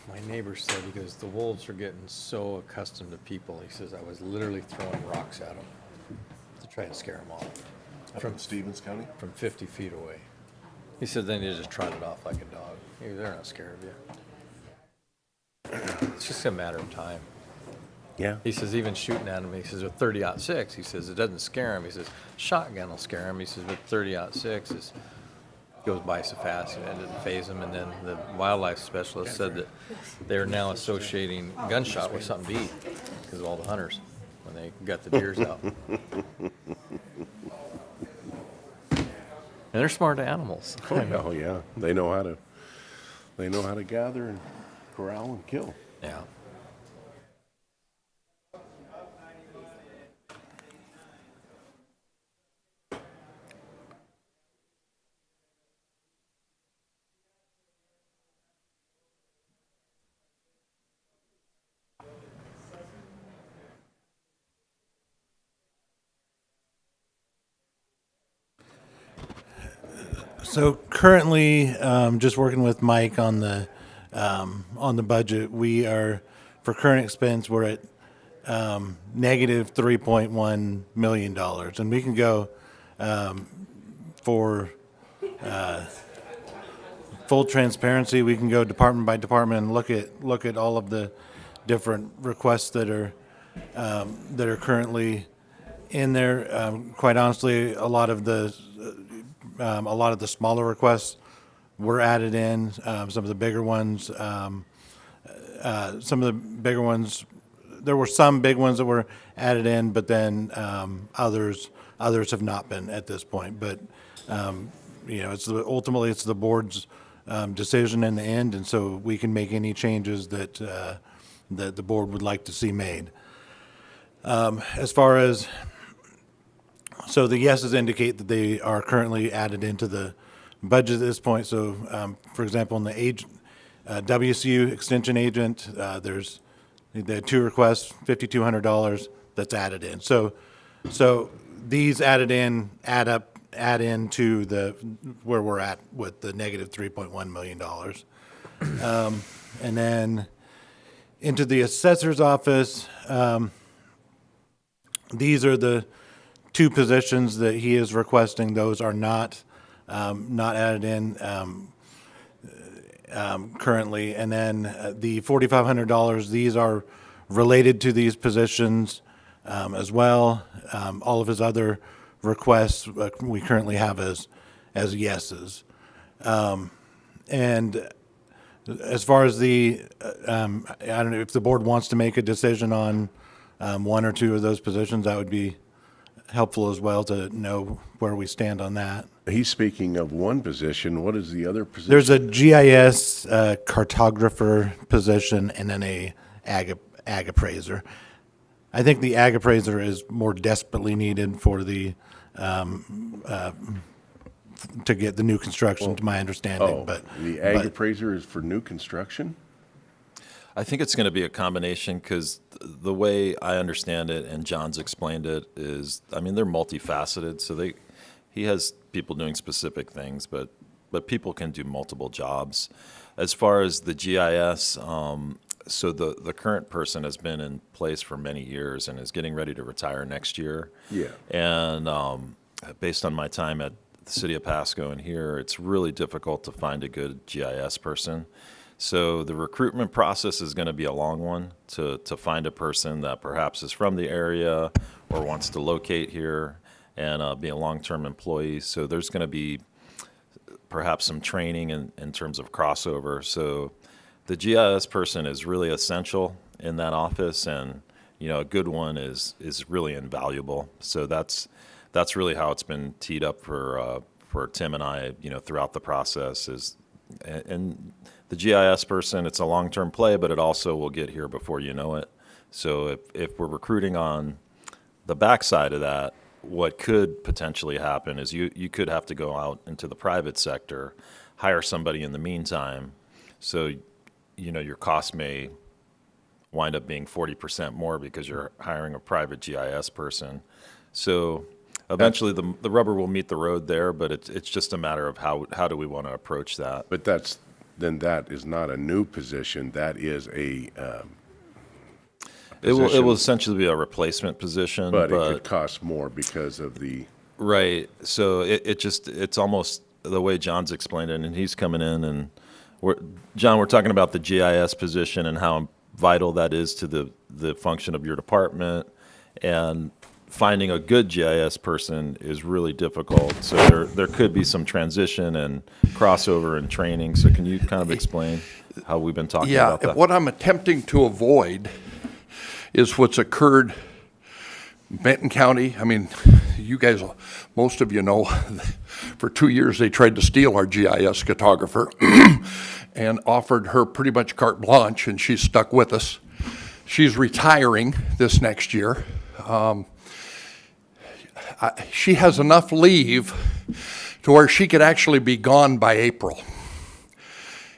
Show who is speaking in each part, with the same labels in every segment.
Speaker 1: my neighbor said, he goes, the wolves are getting so accustomed to people. He says, I was literally throwing rocks at them to try and scare them off
Speaker 2: Up in Stevens County?
Speaker 1: from 50 feet away. He said, then you just trotted off like a dog. He goes, they're not scared of you. It's just a matter of time.
Speaker 3: Yeah.
Speaker 1: He says, even shooting at him, he says, with 30-06, he says, it doesn't scare him. He says, shotgun will scare him. He says, with 30-06, it goes by so fast, and it didn't phase him. And then the wildlife specialist said that they're now associating gunshot with something to eat because of all the hunters when they got the deers out. And they're smart animals.
Speaker 3: Oh yeah. They know how to gather and corral and kill.
Speaker 1: Yeah.
Speaker 4: So currently, just working with Mike on the budget. We are, for current expense, we're at negative $3.1 million, and we can go for full transparency. We can go department by department and look at all of the different requests that are currently in there. Quite honestly, a lot of the smaller requests were added in. Some of the bigger ones, there were some big ones that were added in, but then others have not been at this point. But ultimately it's the board's decision in the end, and so we can make any changes that the board would like to see made. As far as So the yeses indicate that they are currently added into the budget at this point. So, for example, in the WCU extension agent, there's the two requests, $5,200 that's added in. So these added in add into the where we're at with the negative $3.1 million. And then into the assessor's office, these are the two positions that he is requesting. Those are not added in currently. And then the $4,500, these are related to these positions as well. All of his other requests we currently have as yeses. And as far as I don't know if the board wants to make a decision on one or two of those positions, that would be helpful as well to know where we stand on that.
Speaker 3: He's speaking of one position. What is the other position?
Speaker 4: There's a GIS cartographer position and then a ag appraiser. I think the ag appraiser is more desperately needed for the to get the new construction, to my understanding. But
Speaker 3: the ag appraiser is for new construction?
Speaker 5: I think it's going to be a combination because the way I understand it, and John's explained it, is, I mean, they're multifaceted. So he has people doing specific things, but people can do multiple jobs. As far as the GIS, so the current person has been in place for many years and is getting ready to retire next year.
Speaker 3: Yeah.
Speaker 5: And based on my time at the city of Pasco and here, it's really difficult to find a good GIS person. So the recruitment process is going to be a long one to find a person that perhaps is from the area or wants to locate here and be a long-term employee. So there's going to be perhaps some training in terms of crossover. So the GIS person is really essential in that office, and a good one is really invaluable. So that's really how it's been teed up for Tim and I, throughout the process and the GIS person, it's a long-term play, but it also will get here before you know it. So if we're recruiting on the backside of that, what could potentially happen is you could have to go out into the private sector, hire somebody in the meantime. So, your cost may wind up being 40% more because you're hiring a private GIS person. So eventually the rubber will meet the road there, but it's just a matter of how do we want to approach that.
Speaker 3: But that's then that is not a new position. That is a,
Speaker 5: It will
Speaker 3: position.
Speaker 5: essentially be a replacement position,
Speaker 3: but it could cost more because of the,
Speaker 5: right. So it's almost the way John's explained it, and he's coming in and John, we're talking about the GIS position and how vital that is to the function of your department, and finding a good GIS person is really difficult. So there could be some transition and crossover and training. So can you kind of explain how we've been talking about
Speaker 2: Yeah,
Speaker 5: that?
Speaker 2: what I'm attempting to avoid is what's occurred Benton County. I mean, you guys, most of you know, for 2 years they tried to steal our GIS cartographer and offered her pretty much carte blanche, and she's stuck with us. She's retiring this next year. She has enough leave to where she could actually be gone by April.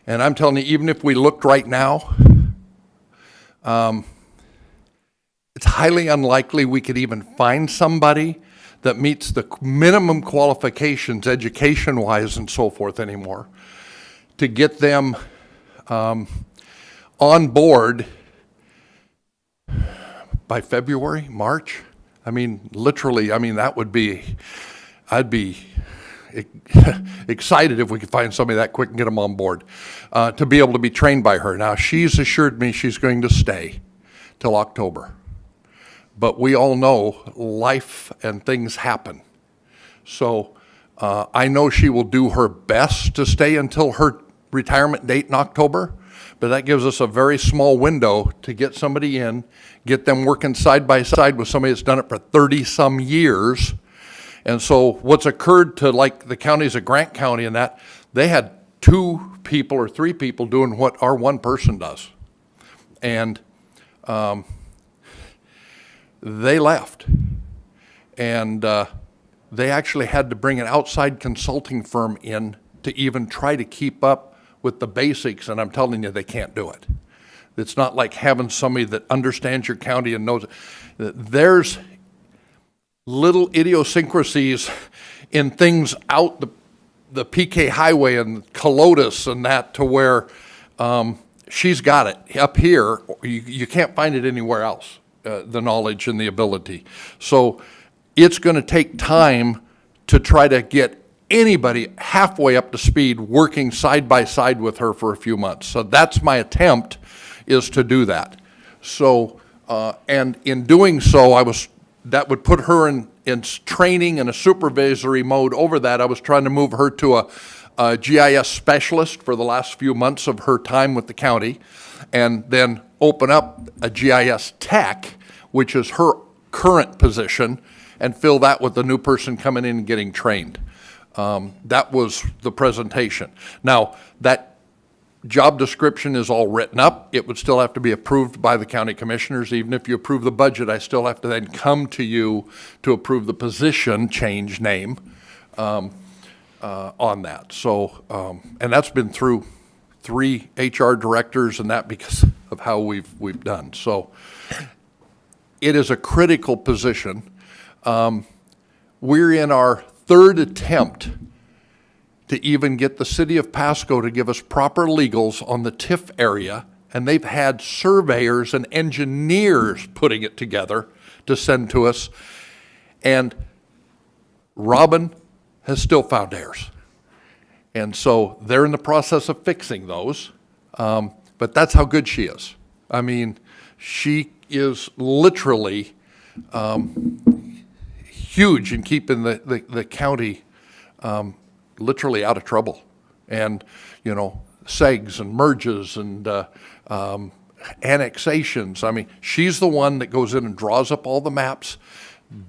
Speaker 2: And I'm telling you, even if we looked right now, it's highly unlikely we could even find somebody that meets the minimum qualifications, education-wise and so forth anymore, to get them on board by February, March. I mean, literally, I mean, that would be, I'd be excited if we could find somebody that quick and get them on board to be able to be trained by her. Now, she's assured me she's going to stay till October. But we all know life and things happen. So I know she will do her best to stay until her retirement date in October, but that gives us a very small window to get somebody in, get them working side by side with somebody that's done it for 30-some years. And so what's occurred to like the counties of Grant County and that, they had 2 people or 3 people doing what our 1 person does. And they left. And they actually had to bring an outside consulting firm in to even try to keep up with the basics, and I'm telling you, they can't do it. It's not like having somebody that understands your county and knows it. There's little idiosyncrasies in things out the PK Highway and Colotus and that to where she's got it. Up here, you can't find it anywhere else, the knowledge and the ability. So it's going to take time to try to get anybody halfway up to speed working side by side with her for a few months. So that's my attempt, is to do that. So, and in doing so, that would put her in training and a supervisory mode over that. I was trying to move her to a GIS specialist for the last few months of her time with the county, and then open up a GIS tech, which is her current position, and fill that with the new person coming in and getting trained. That was the presentation. Now, that job description is all written up. It would still have to be approved by the county commissioners. Even if you approve the budget, I still have to then come to you to approve the position change name on that. So, and that's been through 3 HR directors and that because of how we've done. So it is a critical position. We're in our 3rd attempt to even get the city of Pasco to give us proper legals on the TIF area, and they've had surveyors and engineers putting it together to send to us, and Robin has still found errors. And so they're in the process of fixing those, but that's how good she is. I mean, she is literally huge in keeping the county literally out of trouble. And, you know, segs and merges and annexations. I mean, she's the one that goes in and draws up all the maps,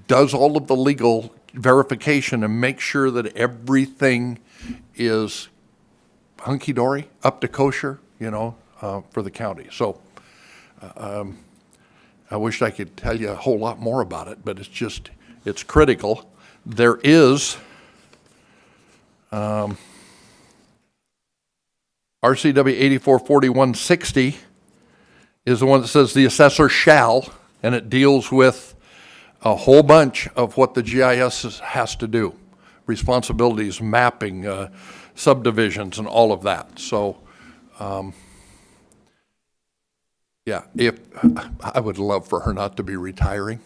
Speaker 2: does all of the legal verification, and makes sure that everything is hunky-dory, up to kosher, you know, for the county. So I wish I could tell you a whole lot more about it, but it's critical. There is RCW 844160 is the one that says the assessor shall, and it deals with a whole bunch of what the GIS has to do. Responsibilities, mapping, subdivisions, and all of that. So Yeah, I would love for her not to be retiring.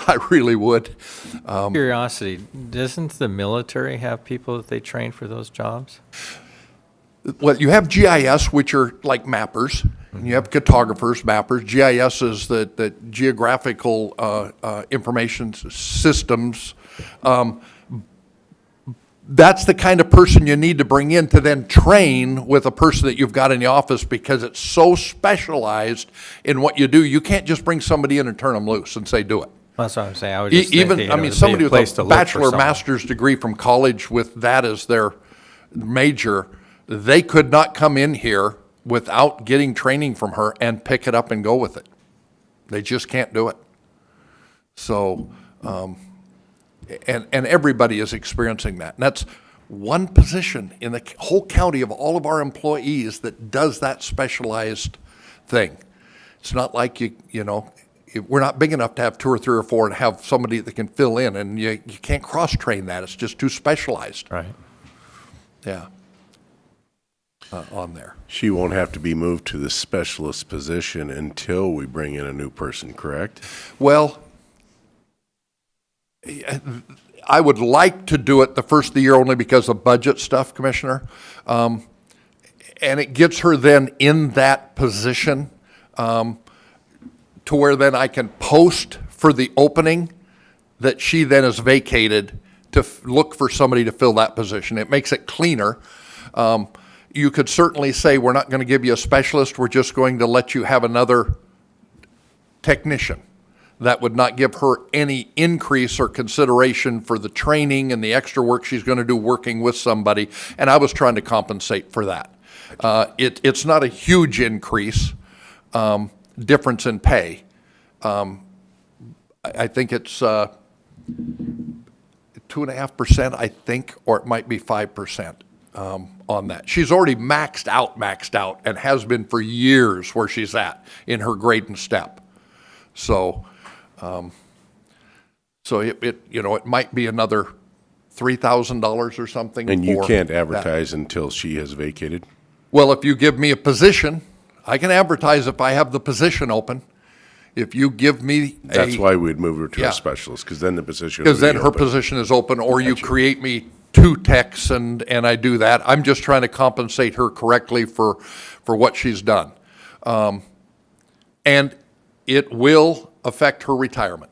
Speaker 2: I really would.
Speaker 1: Curiosity, doesn't the military have people that they train for those jobs?
Speaker 2: Well, you have GIS, which are like mappers, and you have cartographers, mappers. GIS is the geographical information systems. That's the kind of person you need to bring in to then train with a person that you've got in the office, because it's so specialized in what you do. You can't just bring somebody in and turn them loose and say, do it.
Speaker 1: That's what I'm saying. I would just think
Speaker 2: Even,
Speaker 1: that,
Speaker 2: I mean, somebody with
Speaker 1: place to
Speaker 2: a
Speaker 1: look for
Speaker 2: bachelor,
Speaker 1: someone.
Speaker 2: master's degree from college with that as their major, they could not come in here without getting training from her and pick it up and go with it. They just can't do it. So, and everybody is experiencing that. And that's one position in the whole county of all of our employees that does that specialized thing. It's not like we're not big enough to have 2 or 3 or 4 and have somebody that can fill in, and you can't cross-train that. It's just too specialized.
Speaker 1: Right.
Speaker 2: Yeah. On there.
Speaker 3: She won't have to be moved to the specialist position until we bring in a new person, correct?
Speaker 2: Well, I would like to do it the first of the year only because of budget stuff, Commissioner. And it gets her then in that position to where then I can post for the opening that she then is vacated to look for somebody to fill that position. It makes it cleaner. You could certainly say, we're not going to give you a specialist, we're just going to let you have another technician. That would not give her any increase or consideration for the training and the extra work she's going to do working with somebody, and I was trying to compensate for that. It's not a huge increase, difference in pay. I think it's 2.5%, I think, or it might be 5%. On that. She's already maxed out, and has been for years where she's at in her grade and step. So, it might be another $3,000 or something.
Speaker 3: And you
Speaker 2: for
Speaker 3: can't
Speaker 2: that.
Speaker 3: advertise until she has vacated?
Speaker 2: Well, if you give me a position, I can advertise if I have the position open. If you give me
Speaker 3: That's why we'd move her to
Speaker 2: Yeah.
Speaker 3: a specialist, because then the position
Speaker 2: because
Speaker 3: would
Speaker 2: then
Speaker 3: be
Speaker 2: her
Speaker 3: open.
Speaker 2: position is open, or you create me 2 techs and I do that. I'm just trying to compensate her correctly for what she's done. And it will affect her retirement.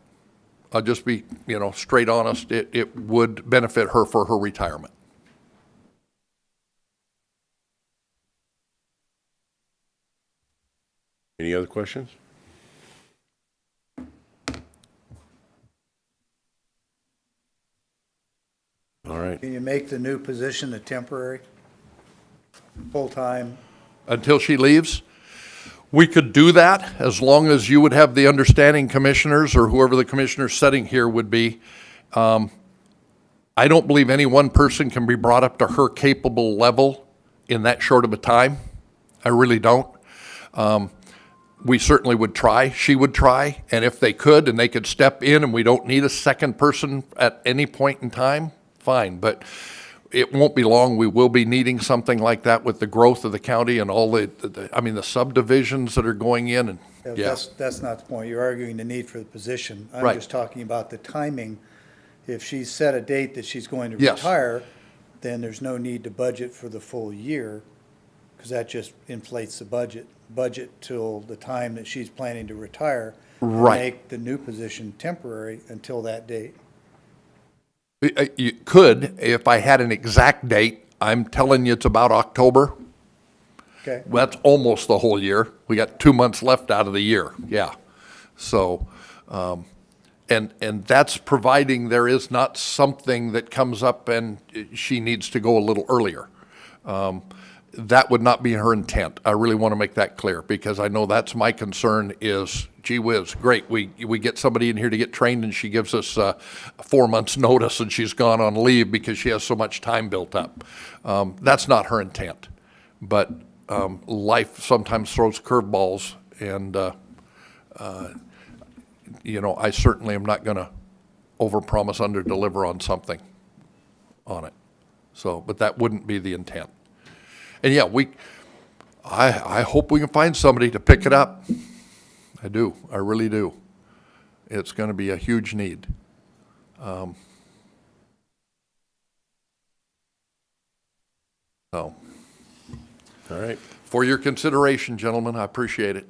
Speaker 2: I'll just be, straight honest. It would benefit her for her retirement.
Speaker 3: Any other questions? All right.
Speaker 6: Can you make the new position a temporary, full-time?
Speaker 2: Until she leaves, we could do that as long as you would have the understanding, commissioners, or whoever the commissioner sitting here would be. I don't believe any one person can be brought up to her capable level in that short of a time. I really don't. We certainly would try. She would try. And if they could, and they could step in, and we don't need a second person at any point in time, fine. But it won't be long. We will be needing something like that with the growth of the county and all the subdivisions that are going in. And yeah,
Speaker 6: That's not the point. You're arguing the need for the position. I'm
Speaker 2: Right.
Speaker 6: just talking about the timing. If she's set a date that she's going to
Speaker 2: Yes.
Speaker 6: retire, then there's no need to budget for the full year, because that just inflates the budget. Budget till the time that she's planning to retire. and
Speaker 2: Right.
Speaker 6: Make the new position temporary until that date.
Speaker 2: You could, if I had an exact date. I'm telling you, it's about October.
Speaker 6: Okay?
Speaker 2: Well, that's almost the whole year. We got 2 months left out of the year, yeah. So, and that's providing there is not something that comes up and she needs to go a little earlier. That would not be her intent. I really want to make that clear, because I know that's my concern is, gee whiz, great, we get somebody in here to get trained and she gives us 4 months' notice and she's gone on leave because she has so much time built up. That's not her intent. But life sometimes throws curveballs, and I certainly am not going to overpromise, underdeliver on something on it. So, but that wouldn't be the intent. And yeah, I hope we can find somebody to pick it up. I do. I really do. It's going to be a huge need. So,
Speaker 3: All right,
Speaker 2: for your consideration, gentlemen, I appreciate it.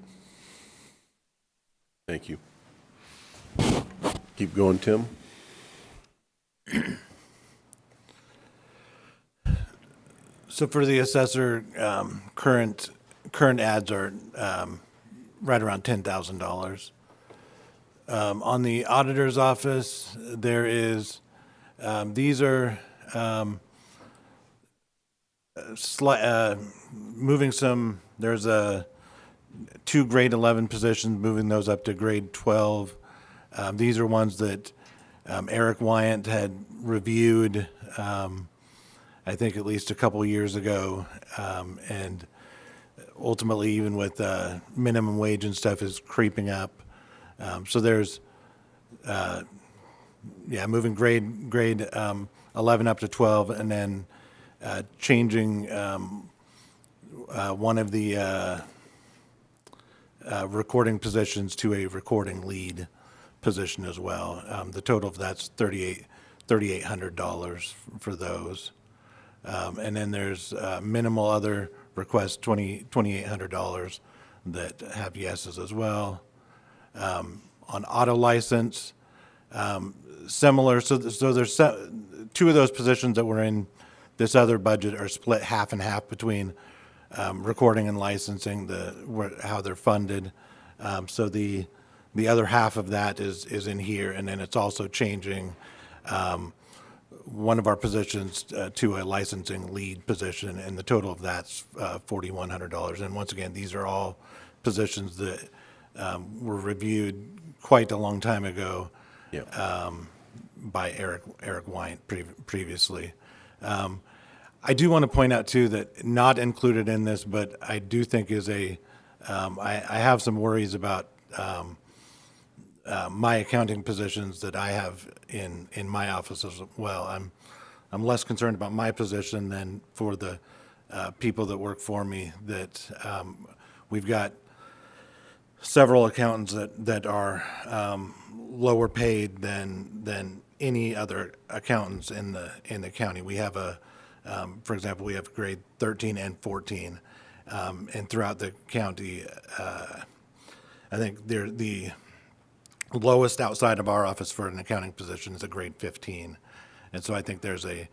Speaker 3: thank you. Keep going, Tim.
Speaker 4: So for the assessor, current ads are right around $10,000. On the auditor's office, there is, these are moving some, there's two grade 11 positions, moving those up to grade 12. These are ones that Eric Wyant had reviewed, I think at least a couple years ago, and ultimately even with minimum wage and stuff is creeping up. So there's, moving grade 11 up to 12, and then changing one of the recording positions to a recording lead position as well. The total of that's $3,800 for those. And then there's minimal other requests, $2,800 that have yeses as well. On auto license, similar, so there's two of those positions that were in this other budget are split half and half between recording and licensing, how they're funded. So the other half of that is in here, and then it's also changing one of our positions to a licensing lead position, and the total of that's $4,100. And once again, these are all positions that were reviewed quite a long time ago by Eric Wyant previously. I do want to point out too that not included in this, but I do think is I have some worries about my accounting positions that I have in my office as well. I'm less concerned about my position than for the people that work for me. That we've got several accountants that are lower paid than any other accountants in the county. We have for example, we have grade 13 and 14, and throughout the county, I think the lowest outside of our office for an accounting position is a grade 15. And so I think there's a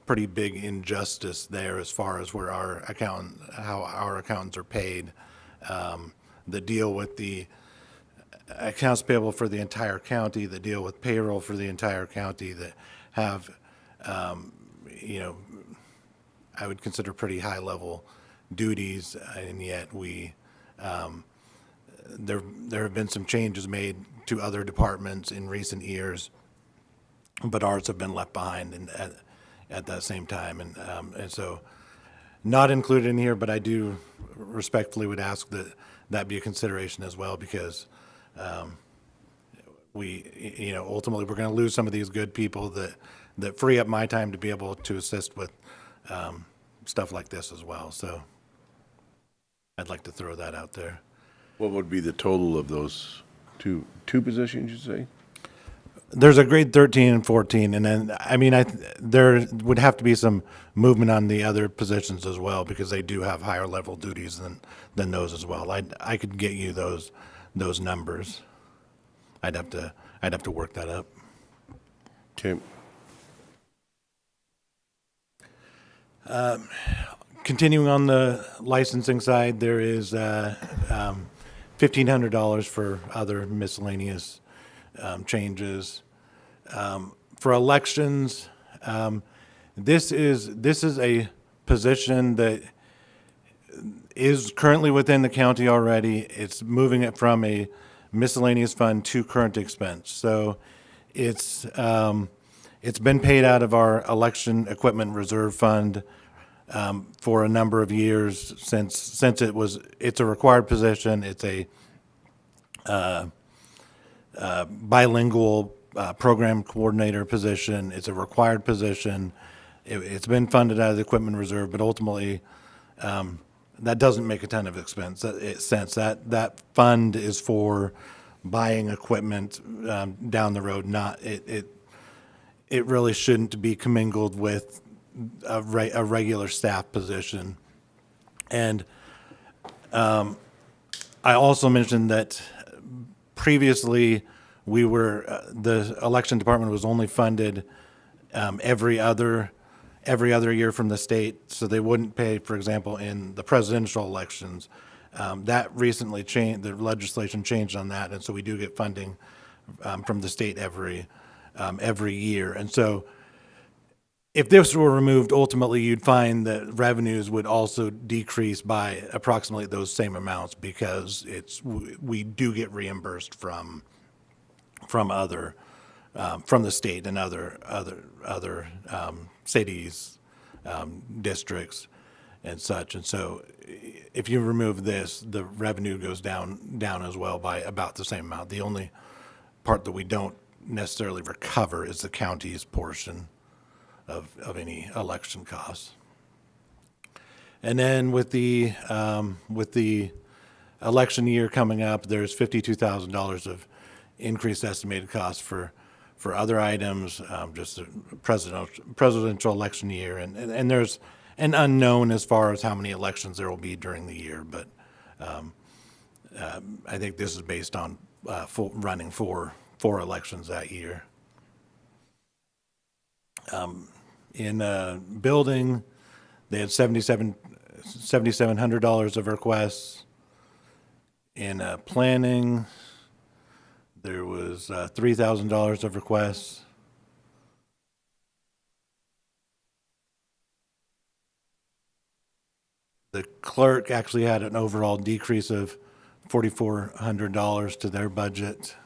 Speaker 4: pretty big injustice there as far as where how our accountants are paid, that deal with the accounts payable for the entire county, that deal with payroll for the entire county, that have, I would consider pretty high level duties, and yet there have been some changes made to other departments in recent years, but ours have been left behind at that same time. And so not included in here, but I do respectfully would ask that be a consideration as well, because ultimately we're going to lose some of these good people that free up my time to be able to assist with stuff like this as well. So I'd like to throw that out there.
Speaker 3: What would be the total of those two positions, you say?
Speaker 4: There's a grade 13 and 14, and then, there would have to be some movement on the other positions as well, because they do have higher level duties than those as well. I could get you those numbers. I'd have to work that up.
Speaker 3: Okay.
Speaker 4: Continuing on the licensing side, there is $1,500 for other miscellaneous changes. For elections, this is a position that is currently within the county already. It's moving it from a miscellaneous fund to current expense. So it's been paid out of our election equipment reserve fund for a number of years since it's a required position. It's a bilingual program coordinator position. It's a required position. It's been funded out of the equipment reserve, but ultimately, that doesn't make a ton of sense. That fund is for buying equipment down the road. It really shouldn't be commingled with a regular staff position. And I also mentioned that previously the election department was only funded every other year from the state, so they wouldn't pay, for example, in the presidential elections. That recently changed, the legislation changed on that, and so we do get funding from the state every year. And so if this were removed, ultimately you'd find that revenues would also decrease by approximately those same amounts, because we do get reimbursed from other from the state and other cities, districts, and such. And so if you remove this, the revenue goes down as well by about the same amount. The only part that we don't necessarily recover is the county's portion of any election costs. And then with the election year coming up, there's $52,000 of increased estimated costs for other items, just the presidential election year, and there's an unknown as far as how many elections there will be during the year, but I think this is based on running four elections that year. In building, they had $7,700 of requests. In planning, there was $3,000 of requests. The clerk actually had an overall decrease of $4,400 to their budget.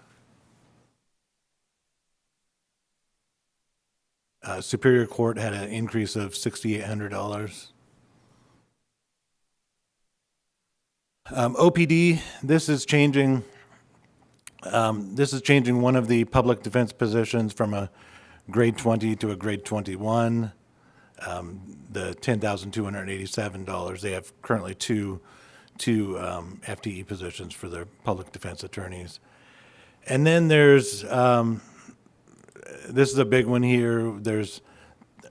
Speaker 4: Superior Court had an increase of $6,800. OPD, this is changing one of the public defense positions from a grade 20 to a grade 21. The $10,287. They have currently two FTE positions for their public defense attorneys. And then there's this is a big one here. There's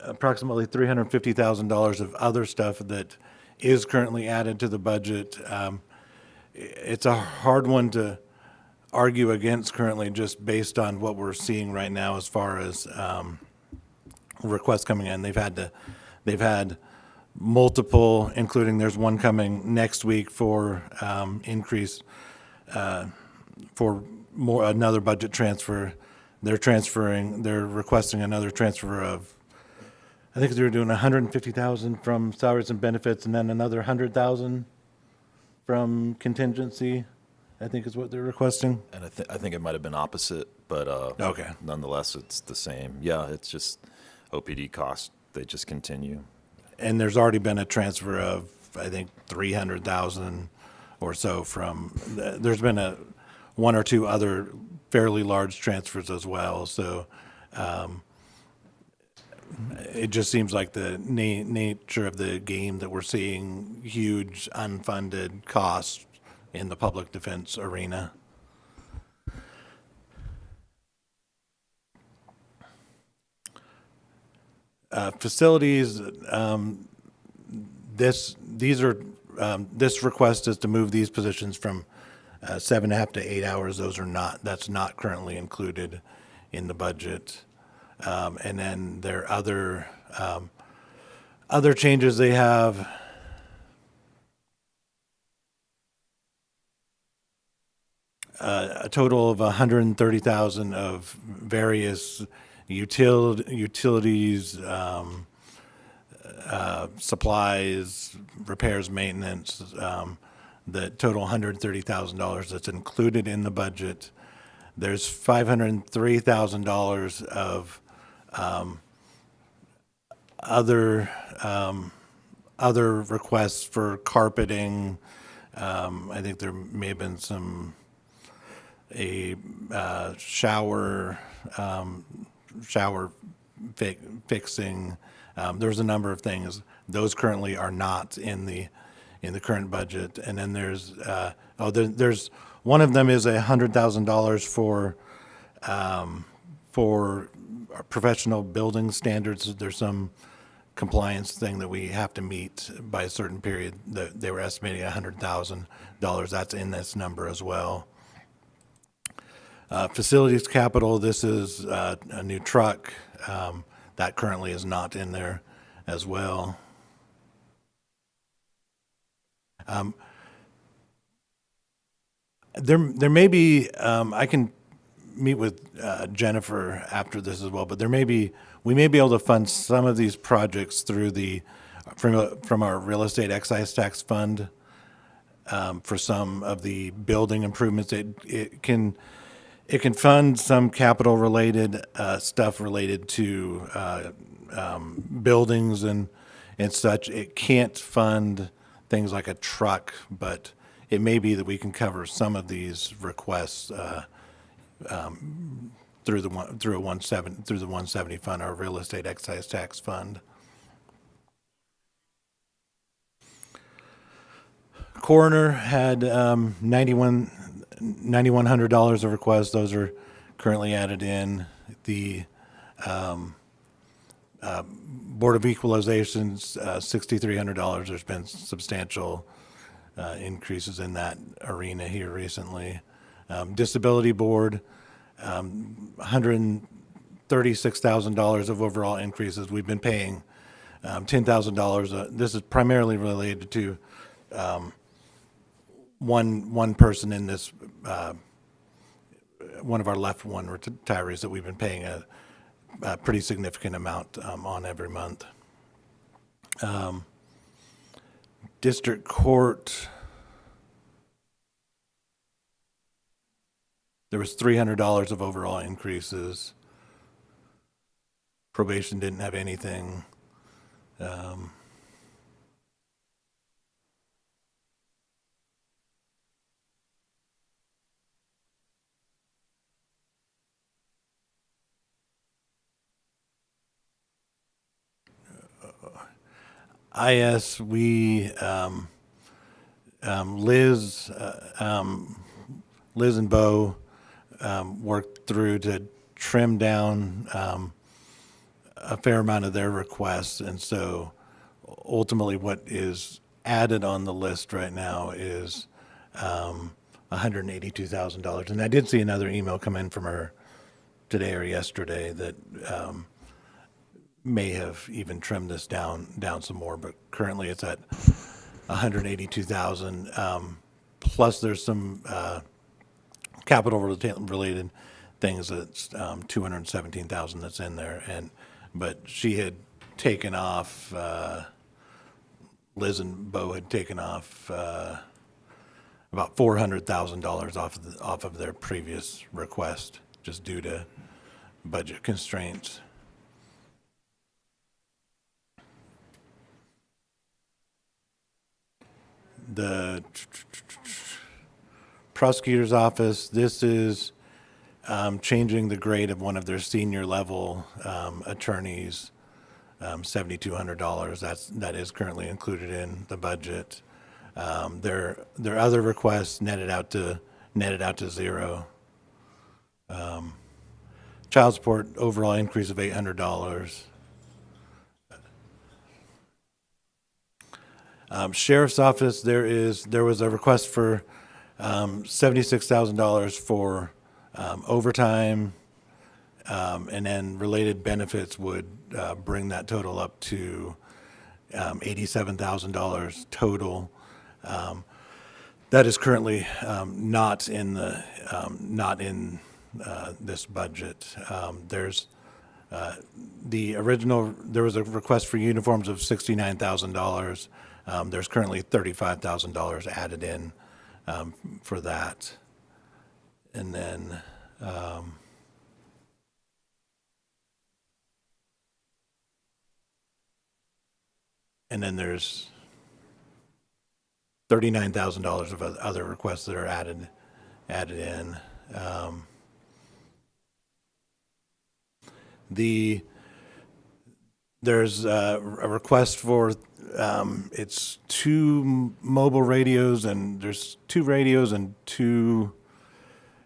Speaker 4: approximately $350,000 of other stuff that is currently added to the budget. It's a hard one to argue against currently, just based on what we're seeing right now as far as requests coming in. They've had multiple, including there's one coming next week for increase for another budget transfer. They're requesting another transfer of, I think they're doing $150,000 from salaries and benefits, and then another $100,000 from contingency, I think is what they're requesting.
Speaker 5: And I think it might have been opposite, but
Speaker 4: Okay.
Speaker 5: Nonetheless, it's the same. Yeah, it's just OPD costs, they just continue.
Speaker 4: And there's already been a transfer of, I think, $300,000 or so there's been one or two other fairly large transfers as well. So it just seems like the nature of the game that we're seeing huge unfunded costs in the public defense arena. Facilities, this request is to move these positions from 7.5 to 8 hours. That's not currently included in the budget. And then there are other changes they have. A total of $130,000 of various utilities, supplies, repairs, maintenance, that total $130,000 that's included in the budget. There's $503,000 of other requests for carpeting. I think there may have been shower fixing. There's a number of things. Those currently are not in the in the current budget. And then there's, there's, one of them is $100,000 for professional building standards. There's some compliance thing that we have to meet by a certain period. They were estimating $100,000. That's in this number as well. Facilities capital, this is a new truck. That currently is not in there as well. There may be, I can meet with Jennifer after this as well, but we may be able to fund some of these projects through from our real estate excise tax fund for some of the building improvements. It can fund some capital related stuff related to buildings and such. It can't fund things like a truck, but it may be that we can cover some of these requests through the 170 fund, our real estate excise tax fund. Coroner had $9,100 of requests. Those are currently added in. The Board of Equalization's $6,300. There's been substantial increases in that arena here recently. Disability Board, $136,000 of overall increases. We've been paying $10,000. This is primarily related to one person in this, one of our left one retirees that we've been paying a pretty significant amount on every month. District Court, there was $300 of overall increases. Probation didn't have anything. IS, we, Liz and Bo worked through to trim down a fair amount of their requests. And so ultimately what is added on the list right now is $182,000. And I did see another email come in from her today or yesterday that may have even trimmed this down some more, but currently it's at 182,000. Plus there's some capital related things that's 217,000 that's in there. But she had taken off, Liz and Bo had taken off about $400,000 off of their previous request, just due to budget constraints. The prosecutor's office, this is changing the grade of one of their senior level attorneys, $7,200. That is currently included in the budget. Their other requests netted out to zero. Child support overall increase of $800. Sheriff's office, there was a request for $76,000 for overtime, and then related benefits would bring that total up to $87,000 total. That is currently not in this budget. There's the original. There was a request for uniforms of $69,000. There's currently $35,000 added in for that. And then there's $39,000 of other requests that are added in. There's a request for it's two mobile radios, and there's two radios and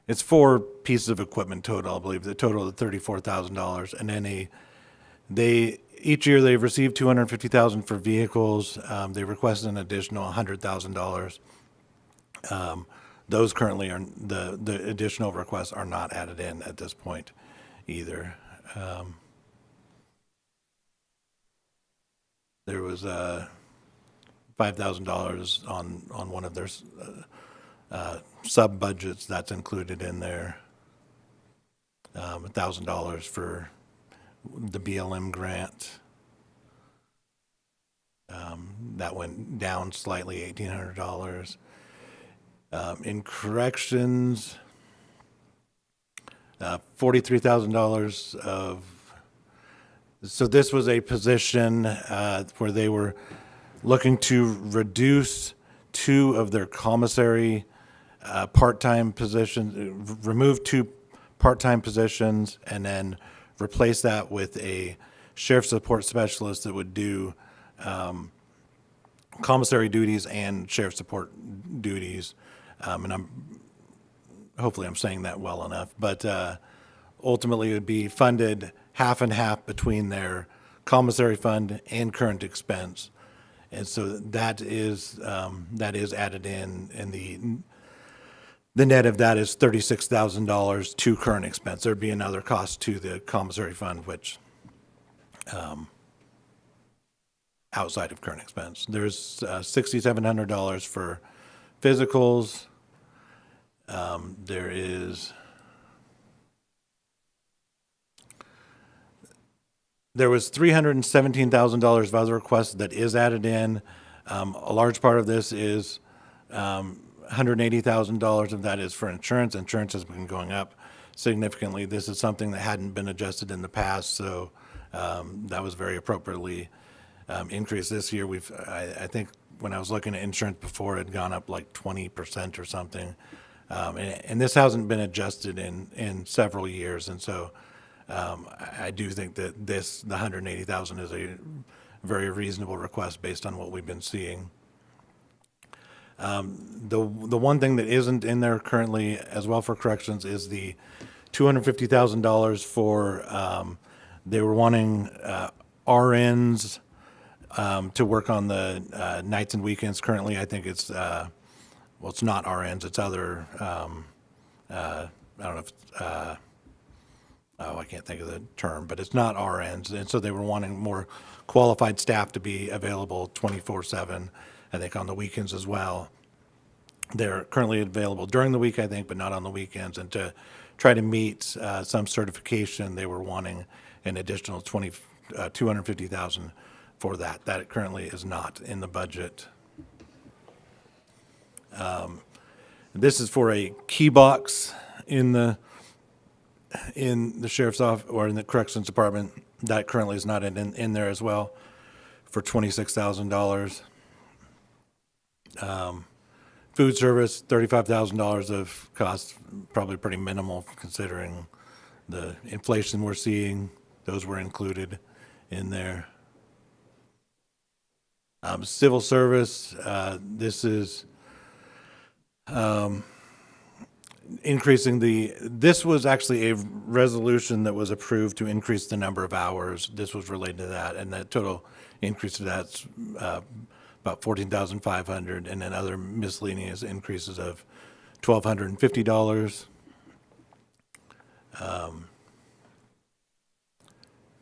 Speaker 4: it's four pieces of equipment total, I believe, the total of $34,000. And then each year they've received $250,000 for vehicles. They requested an additional $100,000. Those currently are, the additional requests are not added in at this point either. There was $5,000 on one of their sub-budgets that's included in there. $1,000 for the BLM grant. That went down slightly, $1,800. In corrections, $43,000 of, so this was a position where they were looking to reduce two of their commissary part-time positions, remove two part-time positions, and then replace that with a sheriff support specialist that would do commissary duties and sheriff support duties. And hopefully I'm saying that well enough, but ultimately it would be funded half and half between their commissary fund and current expense. And so that is added in, and the net of that is $36,000 to current expense. There'd be another cost to the commissary fund, which outside of current expense. There's $6,700 for physicals. There was $317,000 of other requests that is added in. A large part of this is $180,000 of that is for insurance. Insurance has been going up significantly. This is something that hadn't been adjusted in the past, so that was very appropriately increased this year. I think when I was looking at insurance before, it had gone up like 20% or something. And this hasn't been adjusted in several years, and so I do think that the $180,000 is a very reasonable request based on what we've been seeing. The one thing that isn't in there currently as well for corrections is the $250,000 for they were wanting RNs to work on the nights and weekends. Currently, I think it's well, it's not RNs, it's other. I don't know if I can't think of the term, but it's not RNs, and so they were wanting more qualified staff to be available 24/7. I think on the weekends as well. They're currently available during the week, I think, but not on the weekends. And to try to meet some certification, they were wanting an additional $250,000 for that. That currently is not in the budget. This is for a key box in the sheriff's office or in the corrections department. That currently is not in there as well for $26,000. Food service, $35,000 of cost, probably pretty minimal considering the inflation we're seeing. Those were included in there. Civil service, this is increasing this was actually a resolution that was approved to increase the number of hours. This was related to that, and the total increase to that's about $14,500, and then other miscellaneous increases of $1,250.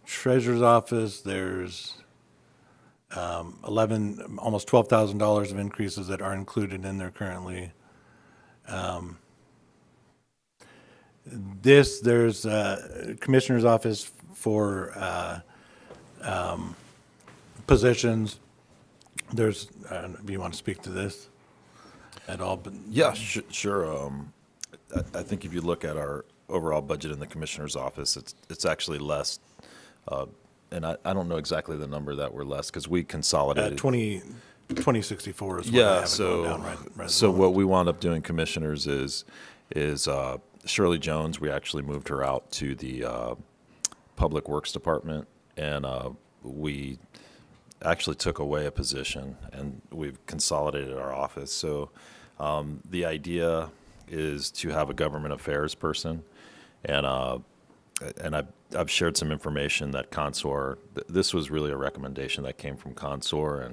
Speaker 4: Treasurer's office, there's almost $12,000 of increases that are included in there currently. There's a commissioner's office for positions. There's, I don't know if you want to speak to this at all, but.
Speaker 5: Yeah, sure. I think if you look at our overall budget in the commissioner's office, it's actually less. And I don't know exactly the number that we're less because we consolidated.
Speaker 4: 2064 is what I
Speaker 5: Yeah,
Speaker 4: have it going down right at the
Speaker 5: so
Speaker 4: moment.
Speaker 5: what we wound up doing commissioners is Shirley Jones. We actually moved her out to the Public Works Department, and we actually took away a position, and we've consolidated our office. So the idea is to have a government affairs person, and I've shared some information that Consor. This was really a recommendation that came from Consor,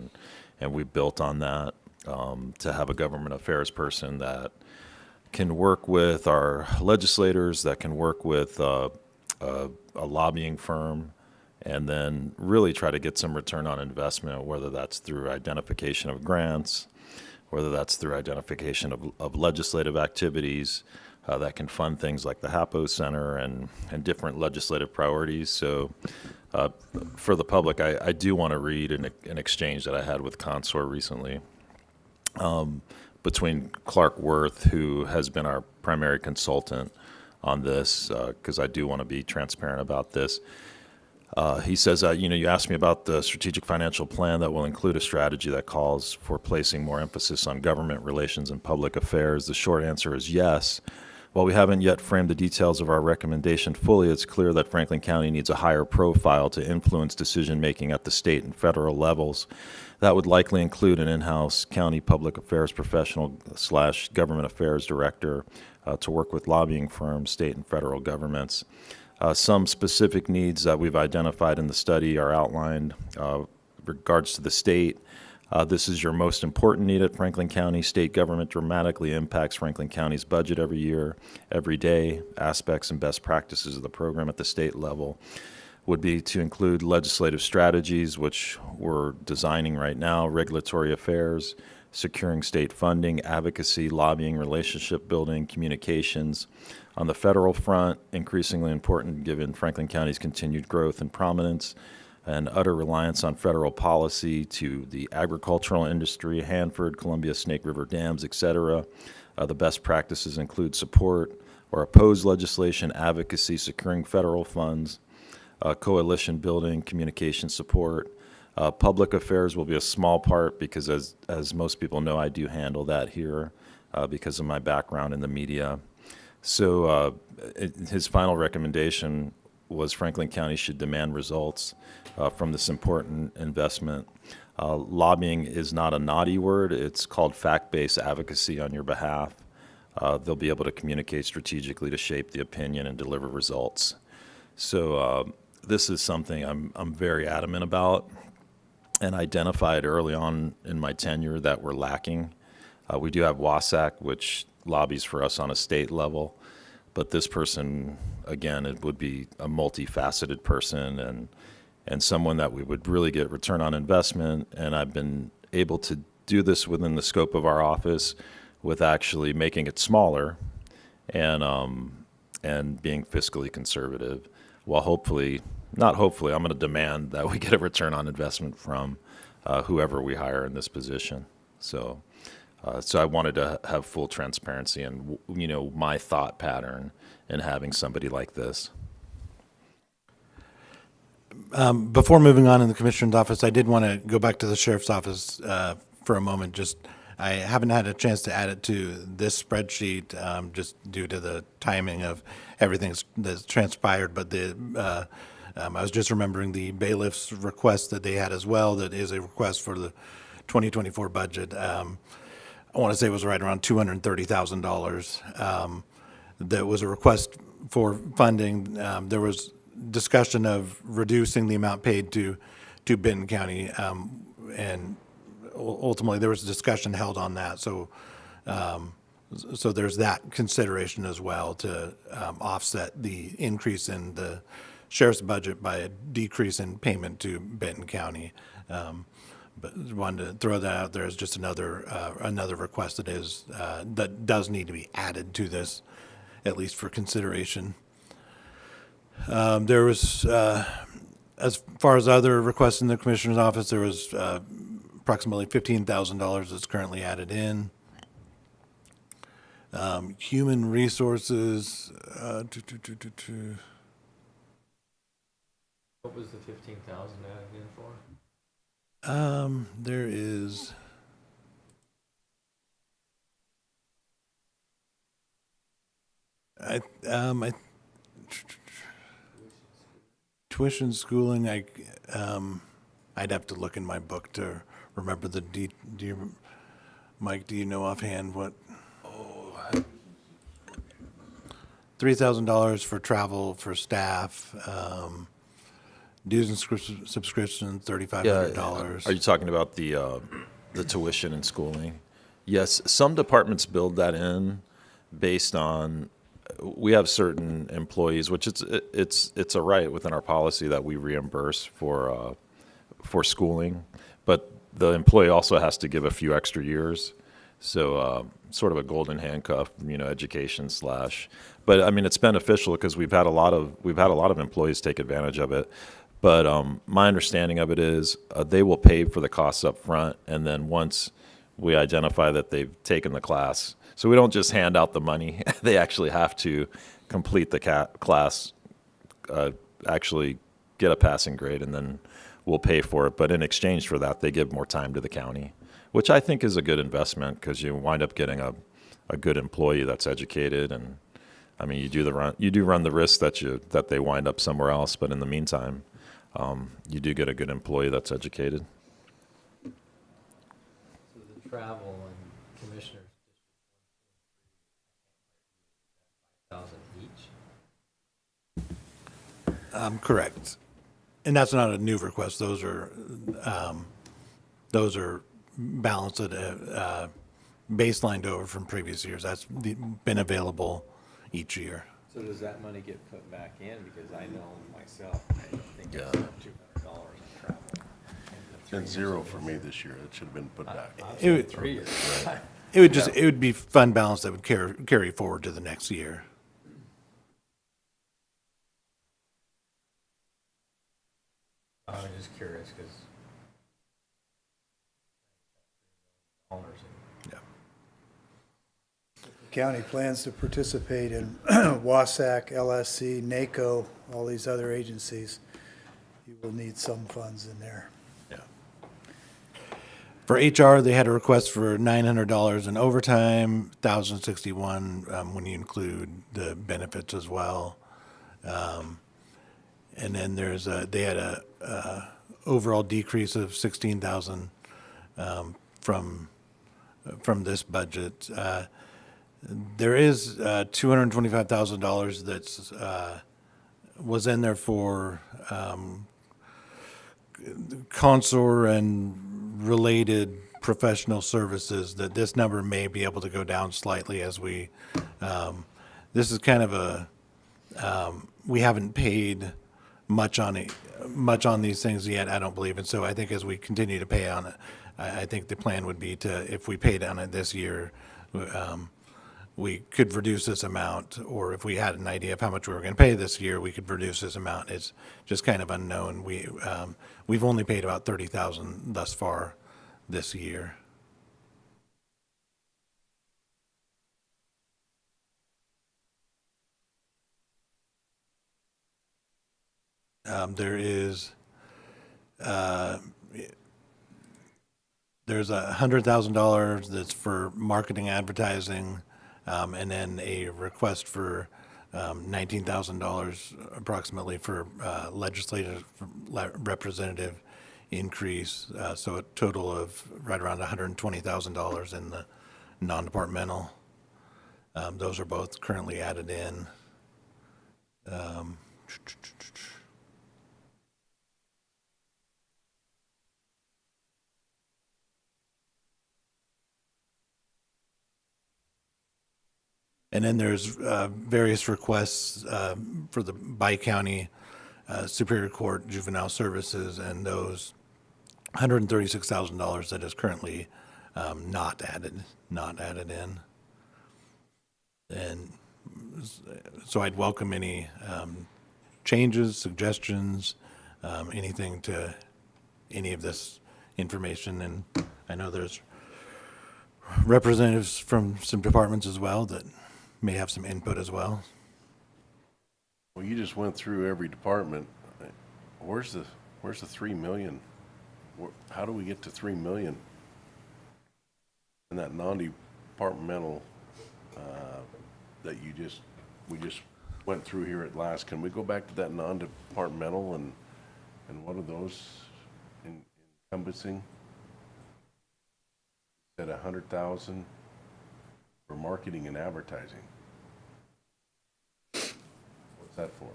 Speaker 5: and we built on that to have a government affairs person that can work with our legislators, that can work with a lobbying firm, and then really try to get some return on investment, whether that's through identification of grants, whether that's through identification of legislative activities that can fund things like the HAPO Center and different legislative priorities. So for the public, I do want to read an exchange that I had with Consor recently between Clark Worth, who has been our primary consultant on this, because I do want to be transparent about this. He says, you asked me about the strategic financial plan that will include a strategy that calls for placing more emphasis on government relations and public affairs. The short answer is yes. While we haven't yet framed the details of our recommendation fully, it's clear that Franklin County needs a higher profile to influence decision-making at the state and federal levels. That would likely include an in-house county public affairs professional / government affairs director to work with lobbying firms, state and federal governments. Some specific needs that we've identified in the study are outlined. Regards to the state, this is your most important need at Franklin County. State government dramatically impacts Franklin County's budget every year, every day. Aspects and best practices of the program at the state level would be to include legislative strategies, which we're designing right now, regulatory affairs, securing state funding, advocacy, lobbying, relationship building, communications. On the federal front, increasingly important given Franklin County's continued growth and prominence and utter reliance on federal policy to the agricultural industry, Hanford, Columbia, Snake River dams, et cetera. The best practices include support or oppose legislation, advocacy, securing federal funds, coalition building, communication support. Public affairs will be a small part because, as most people know, I do handle that here because of my background in the media. So his final recommendation was Franklin County should demand results from this important investment. Lobbying is not a naughty word. It's called fact-based advocacy on your behalf. They'll be able to communicate strategically to shape the opinion and deliver results. So this is something I'm very adamant about and identified early on in my tenure that we're lacking. We do have WASAC, which lobbies for us on a state level, but this person, again, it would be a multifaceted person and someone that we would really get return on investment. And I've been able to do this within the scope of our office with actually making it smaller and being fiscally conservative, while I'm going to demand that we get a return on investment from whoever we hire in this position. So I wanted to have full transparency and, my thought pattern in having somebody like this.
Speaker 4: Before moving on in the commissioner's office, I did want to go back to the sheriff's office for a moment. I haven't had a chance to add it to this spreadsheet just due to the timing of everything that's transpired. But I was just remembering the bailiff's request that they had as well. That is a request for the 2024 budget. I want to say it was right around $230,000. That was a request for funding. There was discussion of reducing the amount paid to Benton County, and ultimately there was a discussion held on that. So there's that consideration as well to offset the increase in the sheriff's budget by a decrease in payment to Benton County. But wanted to throw that out there as just another request that does need to be added to this, at least for consideration. There was, as far as other requests in the commissioner's office, there was approximately $15,000 that's currently added in. Human resources.
Speaker 1: What was the 15,000 added in for?
Speaker 4: There is. Tuition schooling. I'd have to look in my book to remember Mike, do you know offhand what? $3,000 for travel for staff, dues and subscription, $3,500.
Speaker 5: Are you talking about the tuition and schooling? Yes, some departments build that in based on, we have certain employees, which it's a right within our policy that we reimburse for schooling, but the employee also has to give a few extra years. So sort of a golden handcuff, education slash. But I mean, it's beneficial because we've had a lot of employees take advantage of it. But my understanding of it is they will pay for the costs up front, and then once we identify that they've taken the class, so we don't just hand out the money. They actually have to complete the class, actually get a passing grade, and then we'll pay for it. But in exchange for that, they give more time to the county, which I think is a good investment because you wind up getting a good employee that's educated. And I mean, you do run the risk that they wind up somewhere else, but in the meantime, you do get a good employee that's educated.
Speaker 1: So the travel and commissioners, 5,000 each?
Speaker 4: Correct. And that's not a new request. Those are balanced at baselined over from previous years. That's been available each year.
Speaker 1: So does that money get put back in? Because I know myself, I don't think I spent $200 on travel.
Speaker 3: It's zero for me this year. It should have been put back.
Speaker 4: It would-
Speaker 1: 3 years.
Speaker 4: It would be fund balance that would carry forward to the next year.
Speaker 1: I was just curious because
Speaker 4: Yeah.
Speaker 6: County plans to participate in WASAC, LSC, NACO, all these other agencies. You will need some funds in there.
Speaker 4: For HR, they had a request for $900 in overtime, $1,061 when you include the benefits as well. And then they had a overall decrease of 16,000 from this budget. There is $225,000 that's was in there for consor and related professional services. That this number may be able to go down slightly as we. This is kind of we haven't paid much on these things yet, I don't believe, and so I think as we continue to pay on it, I think the plan would be to, if we paid on it this year, we could reduce this amount, or if we had an idea of how much we were going to pay this year, we could reduce this amount. It's just kind of unknown. We've only paid about $30,000 thus far this year. There's $100,000 that's for marketing, advertising, and then a request for $19,000 approximately for legislative representative increase. So a total of right around $120,000 in the non-departmental. Those are both currently added in. And then there's various requests for the Bi-County Superior Court Juvenile Services, and those $136,000 that is currently not added in. And so I'd welcome any changes, suggestions, anything to any of this information. And I know there's representatives from some departments as well that may have some input as well.
Speaker 3: Well, you just went through every department. Where's the 3 million? How do we get to 3 million? And that non-departmental that we just went through here at last. Can we go back to that non-departmental and what are those? And encompassing? At 100,000 for marketing and advertising. What's that for?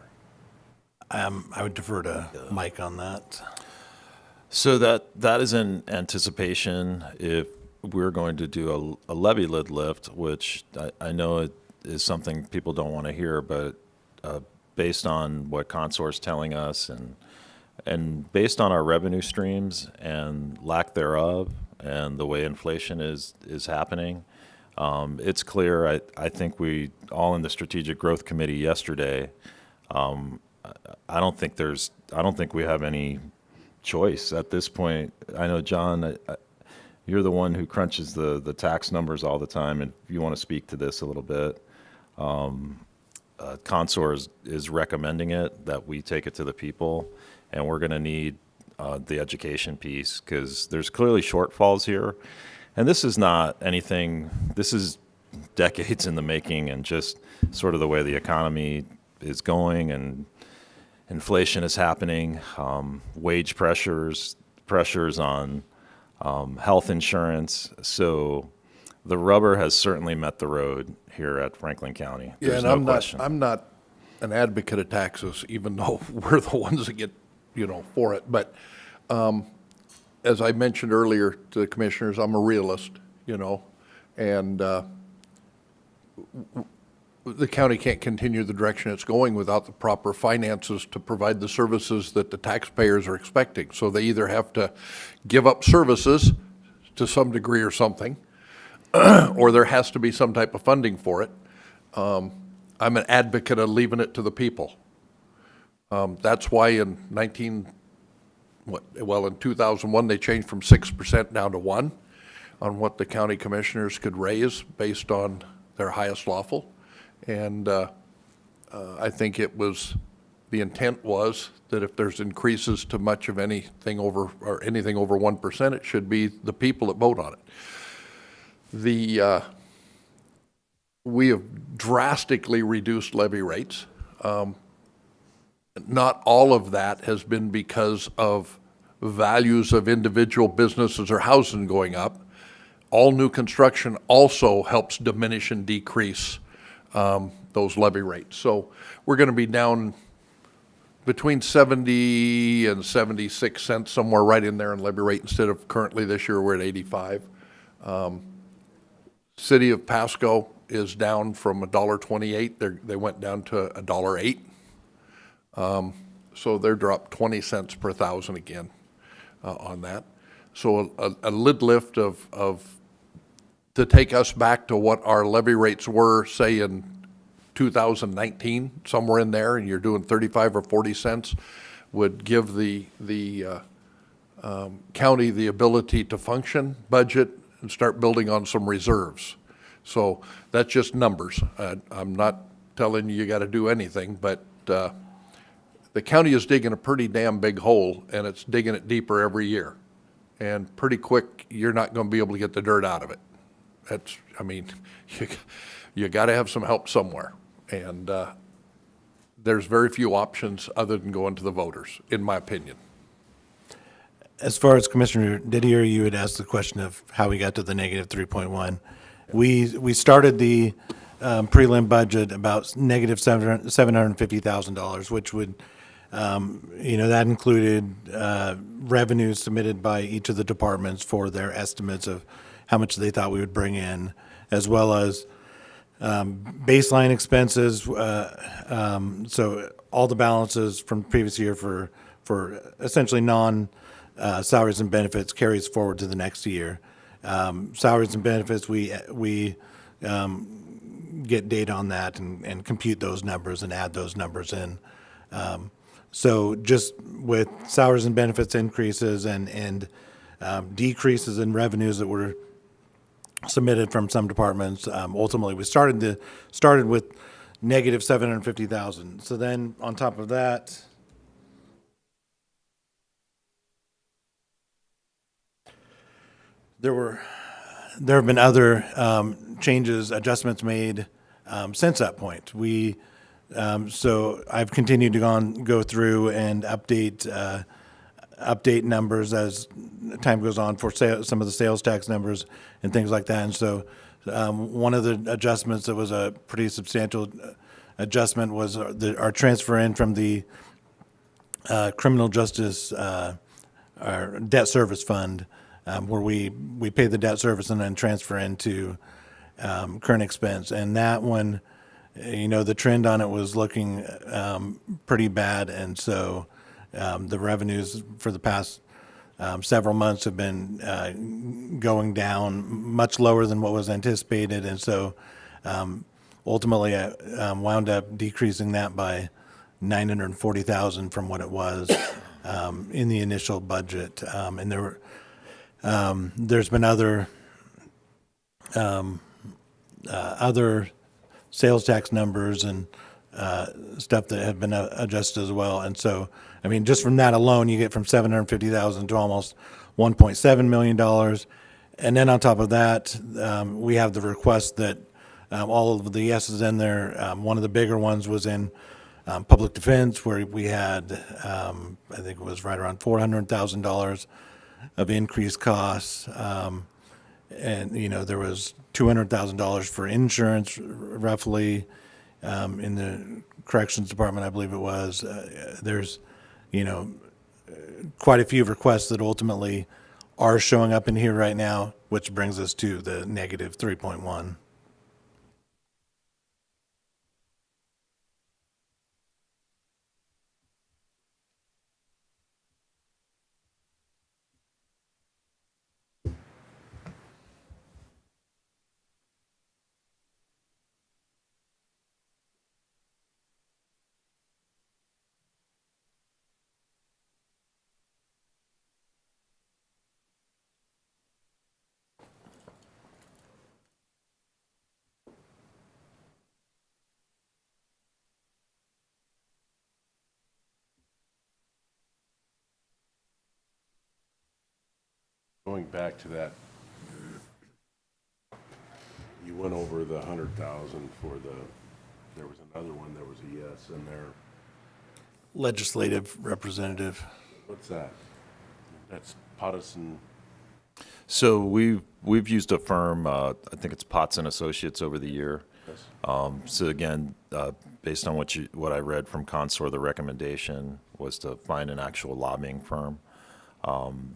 Speaker 4: I would defer to Mike on that.
Speaker 5: So that is in anticipation if we're going to do a levy lid lift, which I know it is something people don't want to hear, but based on what Consor's telling us and based on our revenue streams and lack thereof and the way inflation is happening, it's clear. I think we all in the Strategic Growth Committee yesterday, I don't think we have any choice at this point. I know, John, you're the one who crunches the tax numbers all the time, and if you want to speak to this a little bit, Consor is recommending it, that we take it to the people, and we're going to need the education piece because there's clearly shortfalls here. And this is not anything, this is decades in the making and just sort of the way the economy is going and inflation is happening, wage pressures on health insurance. So the rubber has certainly met the road here at Franklin County.
Speaker 2: Yeah,
Speaker 5: There's
Speaker 2: and
Speaker 5: no question.
Speaker 2: I'm not an advocate of taxes, even though we're the ones that get, for it. But as I mentioned earlier to the commissioners, I'm a realist, and the county can't continue the direction it's going without the proper finances to provide the services that the taxpayers are expecting. So they either have to give up services to some degree or something, or there has to be some type of funding for it. I'm an advocate of leaving it to the people. That's why in 2001, they changed from 6% down to 1% on what the county commissioners could raise based on their highest lawful. And I think the intent was that if there's increases to much of anything over 1%, it should be the people that vote on it. We have drastically reduced levy rates. Not all of that has been because of values of individual businesses or housing going up. All new construction also helps diminish and decrease those levy rates. So we're going to be down between 70 and 76 cents, somewhere right in there in levy rate, instead of currently this year we're at 85. City of Pasco is down from $1.28. They went down to $1.08. So they're dropped 20 cents per thousand again on that. So a lid lift to take us back to what our levy rates were, say in 2019, somewhere in there, and you're doing 35 or 40 cents, would give the county the ability to function, budget, and start building on some reserves. So that's just numbers. I'm not telling you got to do anything, but the county is digging a pretty damn big hole, and it's digging it deeper every year. And pretty quick, you're not going to be able to get the dirt out of it. You got to have some help somewhere. And there's very few options other than going to the voters, in my opinion.
Speaker 4: As far as Commissioner Didier, you had asked the question of how we got to the negative 3.1. We started the prelim budget about negative $750,000, which would, that included revenues submitted by each of the departments for their estimates of how much they thought we would bring in, as well as baseline expenses. So all the balances from the previous year for essentially salaries and benefits carries forward to the next year. Salaries and benefits, we get data on that and compute those numbers and add those numbers in. So just with salaries and benefits increases and decreases in revenues that were submitted from some departments, ultimately we started with negative 750,000. So then on top of that, there have been other changes, adjustments made since that point. So I've continued to go through and update update numbers as time goes on for some of the sales tax numbers and things like that. And so one of the adjustments that was a pretty substantial adjustment was our transfer in from the criminal justice, our debt service fund, where we pay the debt service and then transfer into current expense. And that one, the trend on it was looking pretty bad. And so the revenues for the past several months have been going down much lower than what was anticipated. And so ultimately I wound up decreasing that by $940,000 from what it was in the initial budget. And there's been other sales tax numbers and stuff that have been adjusted as well. And so, I mean, just from that alone, you get from $750,000 to almost $1.7 million. And then on top of that, we have the request that all of the yeses in there. One of the bigger ones was in public defense, where we had, I think it was right around $400,000 of increased costs. And, there was $200,000 for insurance, roughly, in the corrections department, I believe it was. There's, quite a few requests that ultimately are showing up in here right now, which brings us to the negative 3.1.
Speaker 3: Going back to that, you went over the 100,000 for there was another one, there was a yes in there.
Speaker 4: Legislative representative.
Speaker 3: What's that? That's Pottison.
Speaker 5: So we've used a firm, I think it's Potts and Associates over the year.
Speaker 3: Yes.
Speaker 5: So again, based on what I read from Consor, the recommendation was to find an actual lobbying firm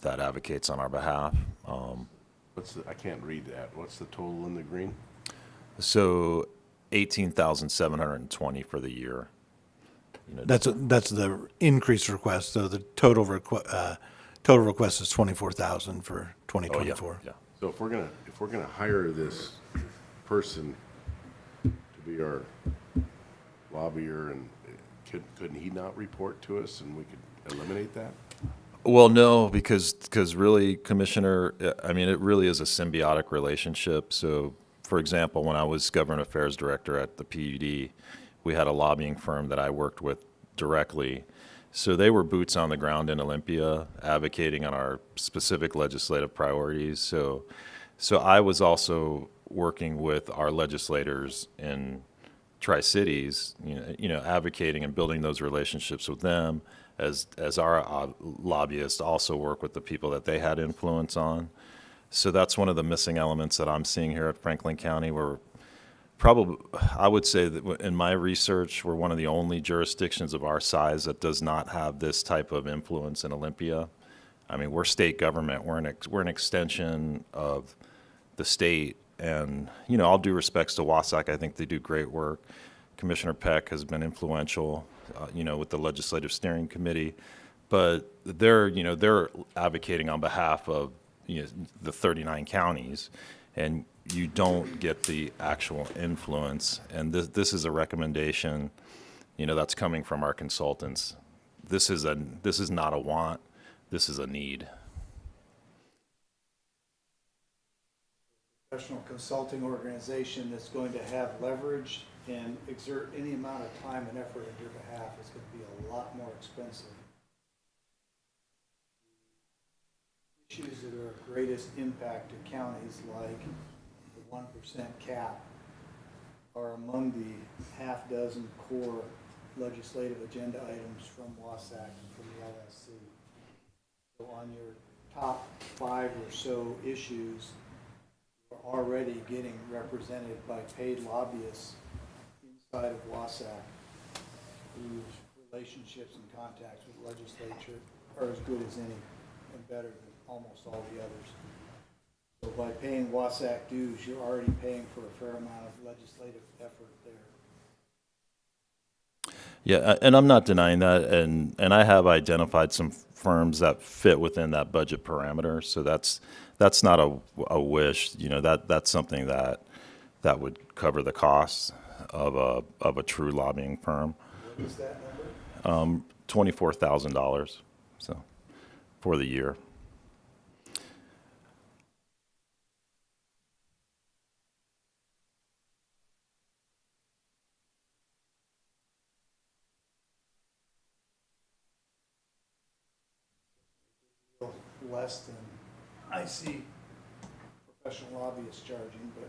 Speaker 5: that advocates on our behalf.
Speaker 3: I can't read that. What's the total in the green?
Speaker 5: So 18,720 for the year.
Speaker 4: That's the increased request. So the total request is 24,000 for 2024.
Speaker 5: Yeah.
Speaker 3: So if we're gonna hire this person to be our lobbyer, and couldn't he not report to us and we could eliminate that?
Speaker 5: Well, no, because really, Commissioner, I mean, it really is a symbiotic relationship. So, for example, when I was Government Affairs Director at the PUD, we had a lobbying firm that I worked with directly. So they were boots on the ground in Olympia, advocating on our specific legislative priorities. So I was also working with our legislators in Tri-Cities, advocating and building those relationships with them, as our lobbyists also work with the people that they had influence on. So that's one of the missing elements that I'm seeing here at Franklin County. We're probably, I would say that in my research, we're one of the only jurisdictions of our size that does not have this type of influence in Olympia. I mean, we're state government. We're an extension of the state. And, all due respects to Wasac, I think they do great work. Commissioner Peck has been influential, with the Legislative Steering Committee, but they're advocating on behalf of, the 39 counties, and you don't get the actual influence. And this is a recommendation, that's coming from our consultants. This is not a want, this is a need.
Speaker 6: Professional consulting organization that's going to have leverage and exert any amount of time and effort on your behalf is going to be a lot more expensive. Issues that are of greatest impact to counties, like the 1% cap, are among the half dozen core legislative agenda items from Wasac and from the LSC. So on your top 5 or so issues, you're already getting represented by paid lobbyists inside of Wasac, whose relationships and contacts with the legislature are as good as any and better than almost all the others. So by paying Wasac dues, you're already paying for a fair amount of legislative effort there.
Speaker 5: Yeah, and I'm not denying that, and I have identified some firms that fit within that budget parameter. So that's not a wish. You know, that's something that would cover the costs of a true lobbying firm.
Speaker 6: What is that number?
Speaker 5: $24,000. So for the year.
Speaker 6: Less than I see professional lobbyists charging, but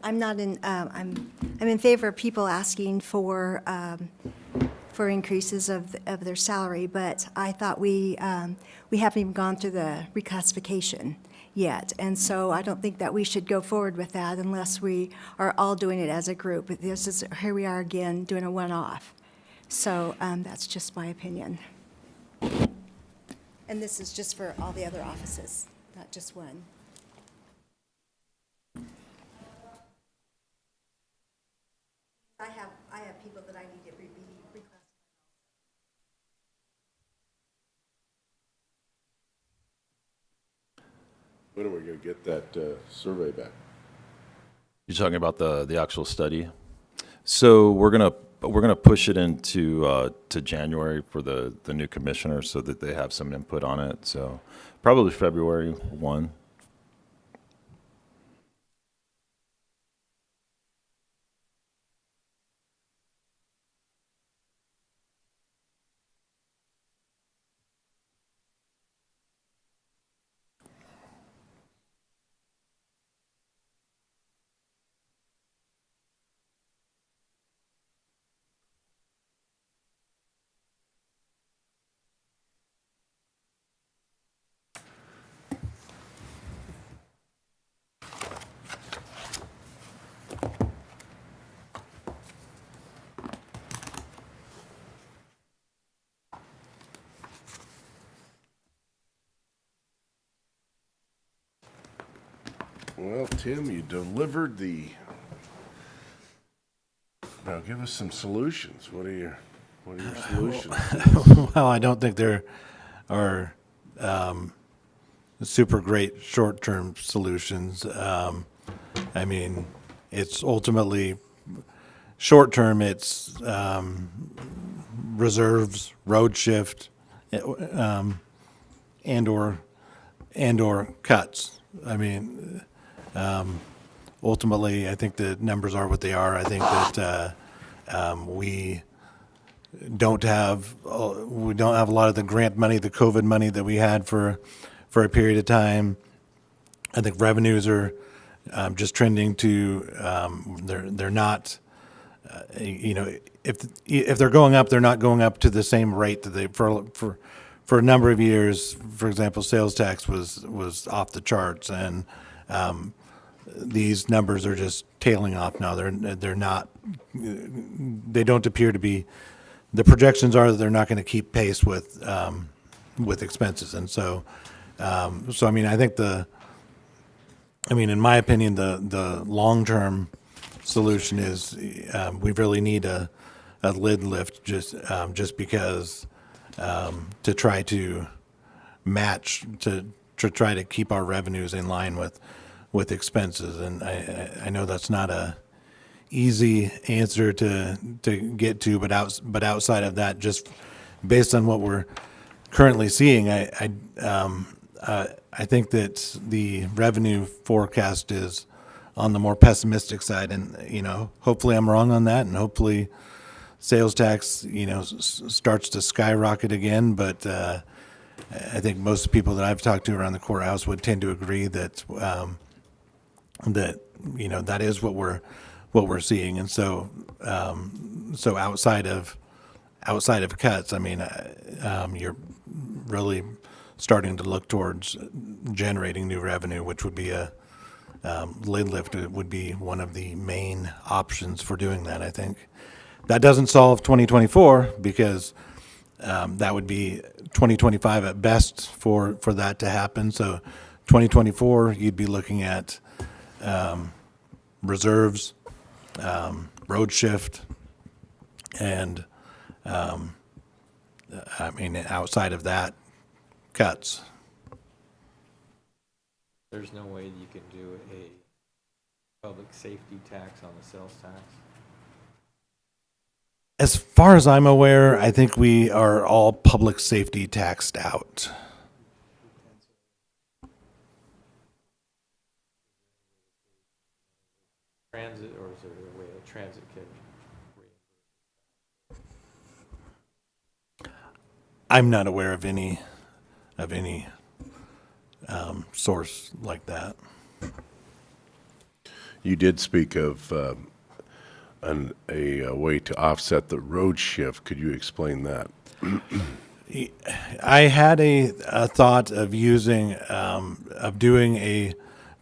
Speaker 7: I'm not in, I'm in favor of people asking for increases of their salary, but I thought we haven't even gone through the reclassification yet. And so I don't think that we should go forward with that unless we are all doing it as a group. Here we are again, doing a one-off. So that's just my opinion. And this is just for all the other offices, not just one. I have people that I need to be reclassified.
Speaker 3: When are we gonna get that survey back?
Speaker 5: You're talking about the actual study. So we're gonna push it into to January for the new commissioner so that they have some input on it. So probably February 1.
Speaker 3: Well, Tim, you delivered now give us some solutions. What are your solutions?
Speaker 4: Well, I don't think there are super great short-term solutions. I mean, it's ultimately, short-term, it's reserves, road shift, and/or cuts. I mean, ultimately, I think the numbers are what they are. I think that we don't have a lot of the grant money, the COVID money that we had for a period of time. I think revenues are just trending to they're not. You know, if they're going up, they're not going up to the same rate that they for a number of years. For example, sales tax was off the charts, and these numbers are just tailing off now. They're not. They don't appear to be. The projections are that they're not going to keep pace with expenses, and so I mean, I think in my opinion, the long-term solution is we really need a lid lift just because to try to match to try to keep our revenues in line with expenses, and I know that's not a easy answer to get to, but outside of that, just based on what we're currently seeing, I think that the revenue forecast is on the more pessimistic side, and hopefully I'm wrong on that, and hopefully sales tax starts to skyrocket again, but I think most people that I've talked to around the courthouse would tend to agree that, that, that is what we're seeing. And so, so outside of cuts, I mean, you're really starting to look towards generating new revenue, which would be lid lift would be one of the main options for doing that, I think. That doesn't solve 2024 because that would be 2025 at best for that to happen. So 2024, you'd be looking at reserves, road shift, and I mean, outside of that, cuts.
Speaker 1: There's no way you can do a public safety tax on the sales tax?
Speaker 4: As far as I'm aware, I think we are all public safety taxed out.
Speaker 1: Transit, or is there a way that transit can
Speaker 4: I'm not aware of any source like that.
Speaker 3: You did speak of a way to offset the road shift. Could you explain that?
Speaker 4: I had a thought of doing a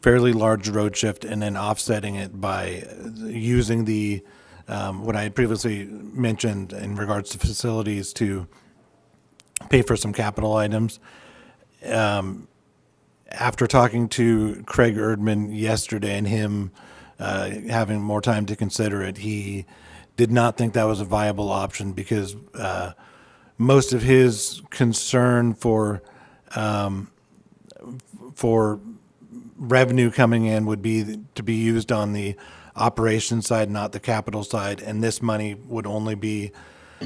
Speaker 4: fairly large road shift and then offsetting it by using the what I had previously mentioned in regards to facilities to pay for some capital items. After talking to Craig Erdman yesterday and him having more time to consider it, he did not think that was a viable option because most of his concern for revenue coming in would be to be used on the operations side, not the capital side, and this money would only be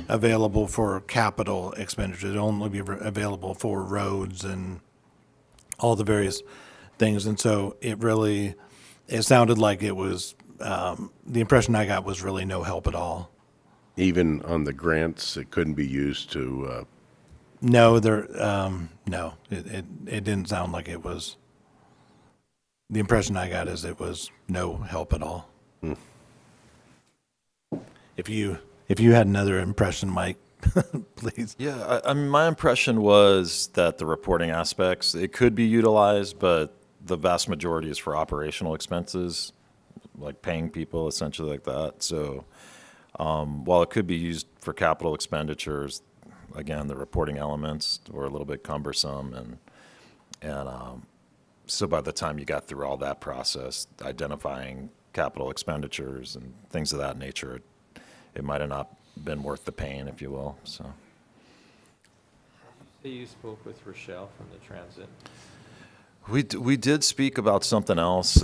Speaker 4: available for capital expenditures. It'd only be available for roads and all the various things. And so it sounded like it was, the impression I got was really no help at all.
Speaker 3: Even on the grants, it couldn't be used to,
Speaker 4: No, it didn't sound like it was. The impression I got is it was no help at all. If you had another impression, Mike, please.
Speaker 5: Yeah, I mean, my impression was that the reporting aspects, it could be utilized, but the vast majority is for operational expenses, like paying people, essentially like that. So while it could be used for capital expenditures, again, the reporting elements were a little bit cumbersome. And so by the time you got through all that process, identifying capital expenditures and things of that nature, it might have not been worth the pain, if you will. So
Speaker 1: You spoke with Rochelle from the transit.
Speaker 5: we did speak about something else.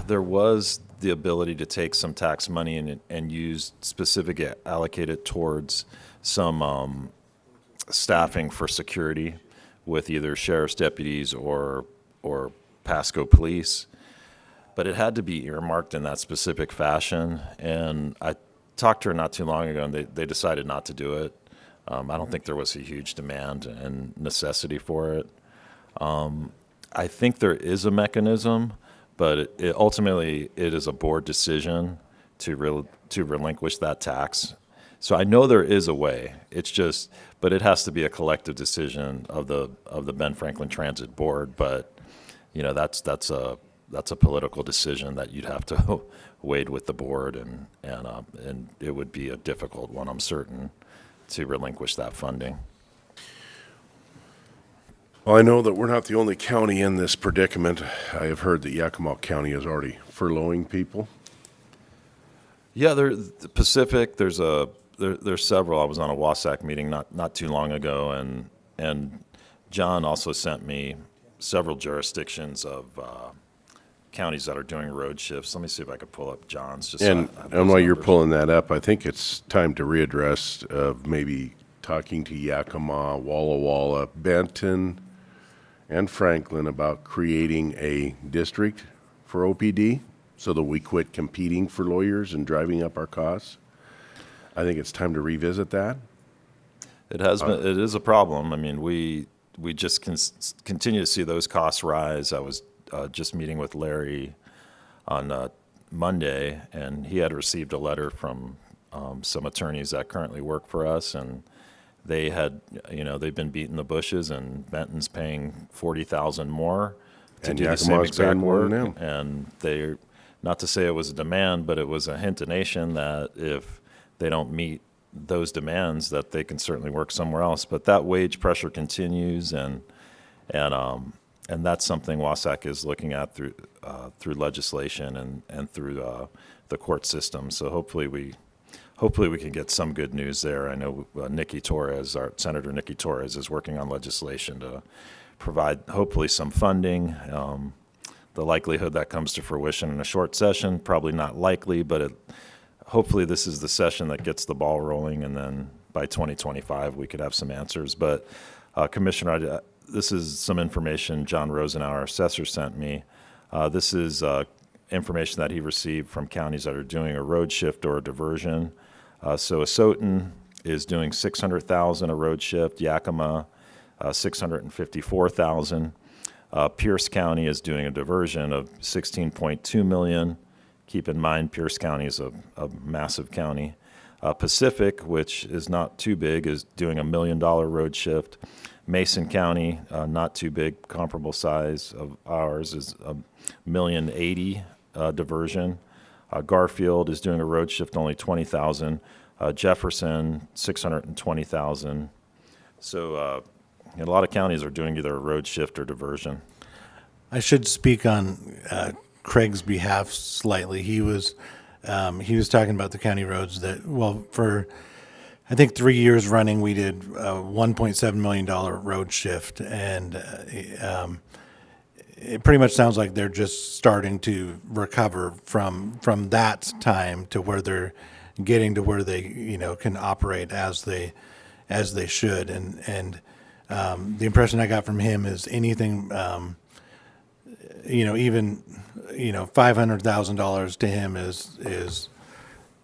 Speaker 5: There was the ability to take some tax money and use specific allocated towards some staffing for security with either sheriff's deputies or Pasco police. But it had to be earmarked in that specific fashion. And I talked to her not too long ago, and they decided not to do it. I don't think there was a huge demand and necessity for it. I think there is a mechanism, but ultimately it is a board decision to relinquish that tax. So I know there is a way. It's just, but it has to be a collective decision of the Ben Franklin Transit Board. But that's a political decision that you'd have to wade with the board, and it would be a difficult one, I'm certain, to relinquish that funding.
Speaker 3: well, I know that we're not the only county in this predicament. I have heard that Yakima County is already furloughing people.
Speaker 5: Yeah, the Pacific. There's several. I was on a WASAC meeting not too long ago, and John also sent me several jurisdictions of counties that are doing road shifts. Let me see if I could pull up John's. Just
Speaker 3: And
Speaker 5: so I have
Speaker 3: and
Speaker 5: those
Speaker 3: while you're
Speaker 5: numbers.
Speaker 3: pulling that up, I think it's time to readdress of maybe talking to Yakima, Walla Walla, Benton, and Franklin about creating a district for OPD so that we quit competing for lawyers and driving up our costs. I think it's time to revisit that.
Speaker 5: It has been. It is a problem. I mean, we just continue to see those costs rise. I was just meeting with Larry on Monday, and he had received a letter from some attorneys that currently work for us, and they had, they've been beating the bushes, and Benton's paying $40,000 more to
Speaker 3: And
Speaker 5: do the same
Speaker 3: Yakima's
Speaker 5: exact
Speaker 3: paying more
Speaker 5: work.
Speaker 3: than them.
Speaker 5: And they, not to say it was a demand, but it was a hint to nation that if they don't meet those demands, that they can certainly work somewhere else. But that wage pressure continues, and that's something Wasac is looking at through legislation and through the court system. So hopefully we can get some good news there. I know Nikki Torres, our Senator Nikki Torres, is working on legislation to provide hopefully some funding. The likelihood that comes to fruition in a short session, probably not likely, but hopefully this is the session that gets the ball rolling, and then by 2025 we could have some answers. But Commissioner, this is some information John Rosenauer, our assessor, sent me. This is information that he received from counties that are doing a road shift or a diversion. So Asotin is doing $600,000 a road shift, Yakima $654,000. Pierce County is doing a diversion of $16.2 million. Keep in mind, Pierce County is a massive county. Pacific, which is not too big, is doing $1 million road shift. Mason County, not too big, comparable size of ours, is $1,080,000 diversion. Garfield is doing a road shift, only $20,000. Jefferson, $620,000. So a lot of counties are doing either a road shift or diversion.
Speaker 4: I should speak on Craig's behalf slightly. He was talking about the county roads that, well, for I think 3 years running, we did a $1.7 million road shift, and it pretty much sounds like they're just starting to recover from that time to where they're getting to where they can operate as they should, and the impression I got from him is anything even $500,000 to him is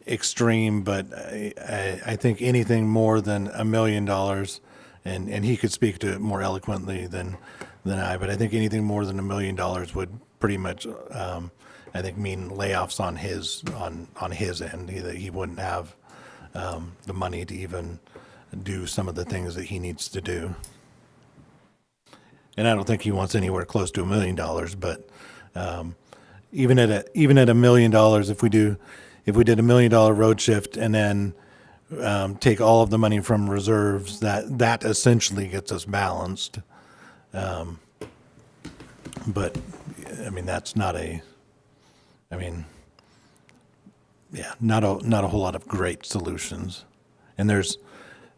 Speaker 4: extreme, but I think anything more than $1 million, and he could speak to it more eloquently than I, but I think anything more than $1 million would pretty much I think mean layoffs on his end. He wouldn't have the money to even do some of the things that he needs to do. And I don't think he wants anywhere close to $1 million, but even at $1 million, if we did $1 million road shift and then take all of the money from reserves, that essentially gets us balanced. But I mean, that's not a whole lot of great solutions. And there's,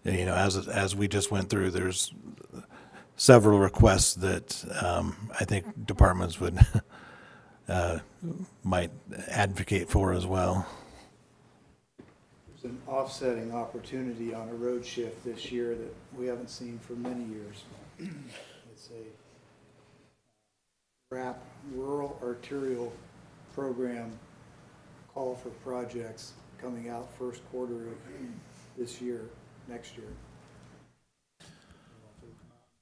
Speaker 4: as we just went through, there's several requests that I think departments would might advocate for as well.
Speaker 6: There's an offsetting opportunity on a road shift this year that we haven't seen for many years. It's a RAP, Rural Arterial Program, call for projects coming out first quarter of this year, next year.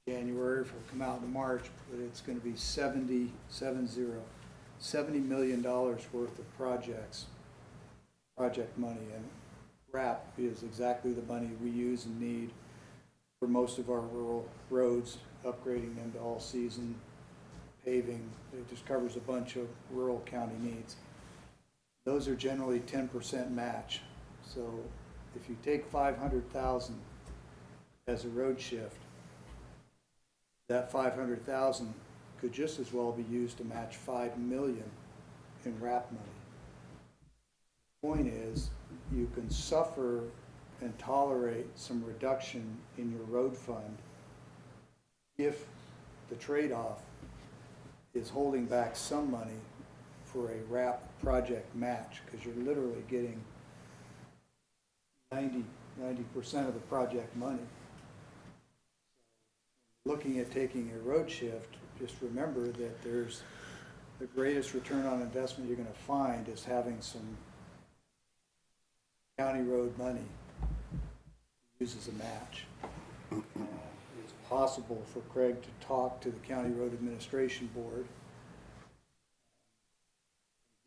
Speaker 6: January, if it'll come out in March, but it's going to be $70 million worth of project money, and RAP is exactly the money we use and need for most of our rural roads, upgrading them to all-season paving. It just covers a bunch of rural county needs. Those are generally 10% match. So if you take 500,000 as a road shift, that 500,000 could just as well be used to match 5 million in RAP money. The point is, you can suffer and tolerate some reduction in your road fund if the trade-off is holding back some money for a RAP project match, because you're literally getting 90% of the project money. Looking at taking a road shift, just remember that there's the greatest return on investment you're going to find is having some county road money used as a match. It's possible for Craig to talk to the County Road Administration Board,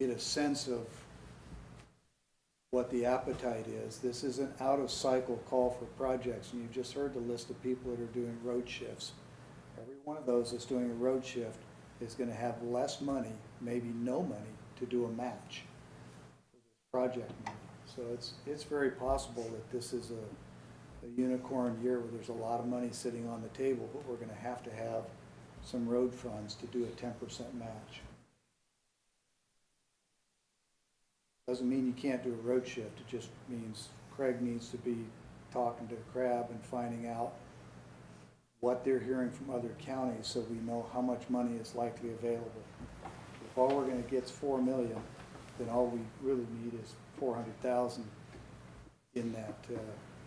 Speaker 6: get a sense of what the appetite is. This is an out-of-cycle call for projects, and you've just heard the list of people that are doing road shifts. Every one of those that's doing a road shift is gonna have less money, maybe no money, to do a match for this project money. So it's very possible that this is a unicorn year where there's a lot of money sitting on the table, but we're gonna have to have some road funds to do a 10% match. Doesn't mean you can't do a road shift, it just means Craig needs to be talking to Crab and finding out what they're hearing from other counties so we know how much money is likely available. If all we're gonna get is $4 million, then all we really need is $400,000 in that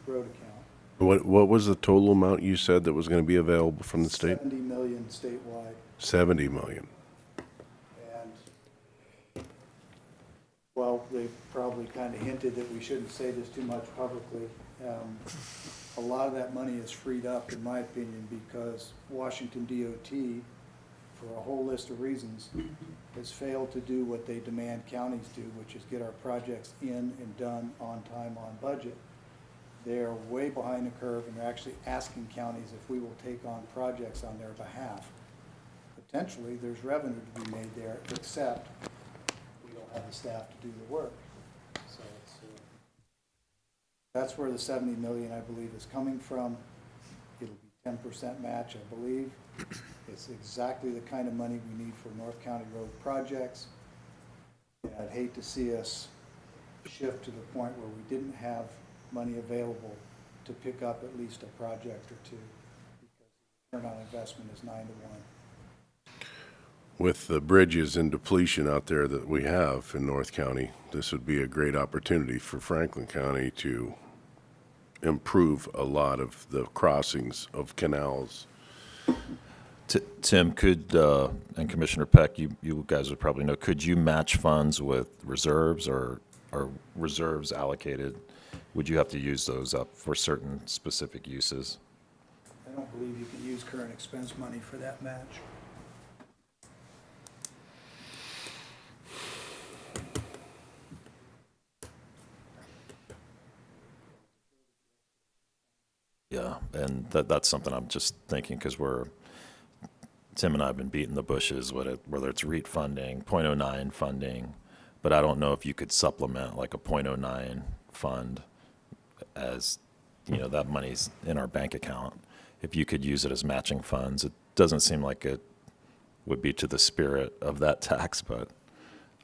Speaker 6: road account.
Speaker 3: What was the total amount you said that was gonna be available from the state?
Speaker 6: 70 million statewide.
Speaker 3: 70 million.
Speaker 6: And, well, they probably kind of hinted that we shouldn't say this too much publicly. A lot of that money is freed up, in my opinion, because Washington DOT, for a whole list of reasons, has failed to do what they demand counties do, which is get our projects in and done on time, on budget. They're way behind the curve, and they're actually asking counties if we will take on projects on their behalf. Potentially, there's revenue to be made there, except we don't have the staff to do the work. So it's, that's where the 70 million, I believe, is coming from. It'll be 10% match, I believe. It's exactly the kind of money we need for North County road projects. And I'd hate to see us shift to the point where we didn't have money available to pick up at least a project or two, because the return on investment is 9 to 1.
Speaker 3: With the bridges in depletion out there that we have in North County, this would be a great opportunity for Franklin County to improve a lot of the crossings of canals.
Speaker 5: Tim, could, and Commissioner Peck, you guys would probably know, could you match funds with reserves or reserves allocated? Would you have to use those up for certain specific uses?
Speaker 6: I don't believe you can use current expense money for that match.
Speaker 5: Yeah, and that's something I'm just thinking, because Tim and I have been beating the bushes, whether it's REIT funding, .09 funding, but I don't know if you could supplement like a .09 fund as, that money's in our bank account. If you could use it as matching funds, it doesn't seem like it would be to the spirit of that tax, but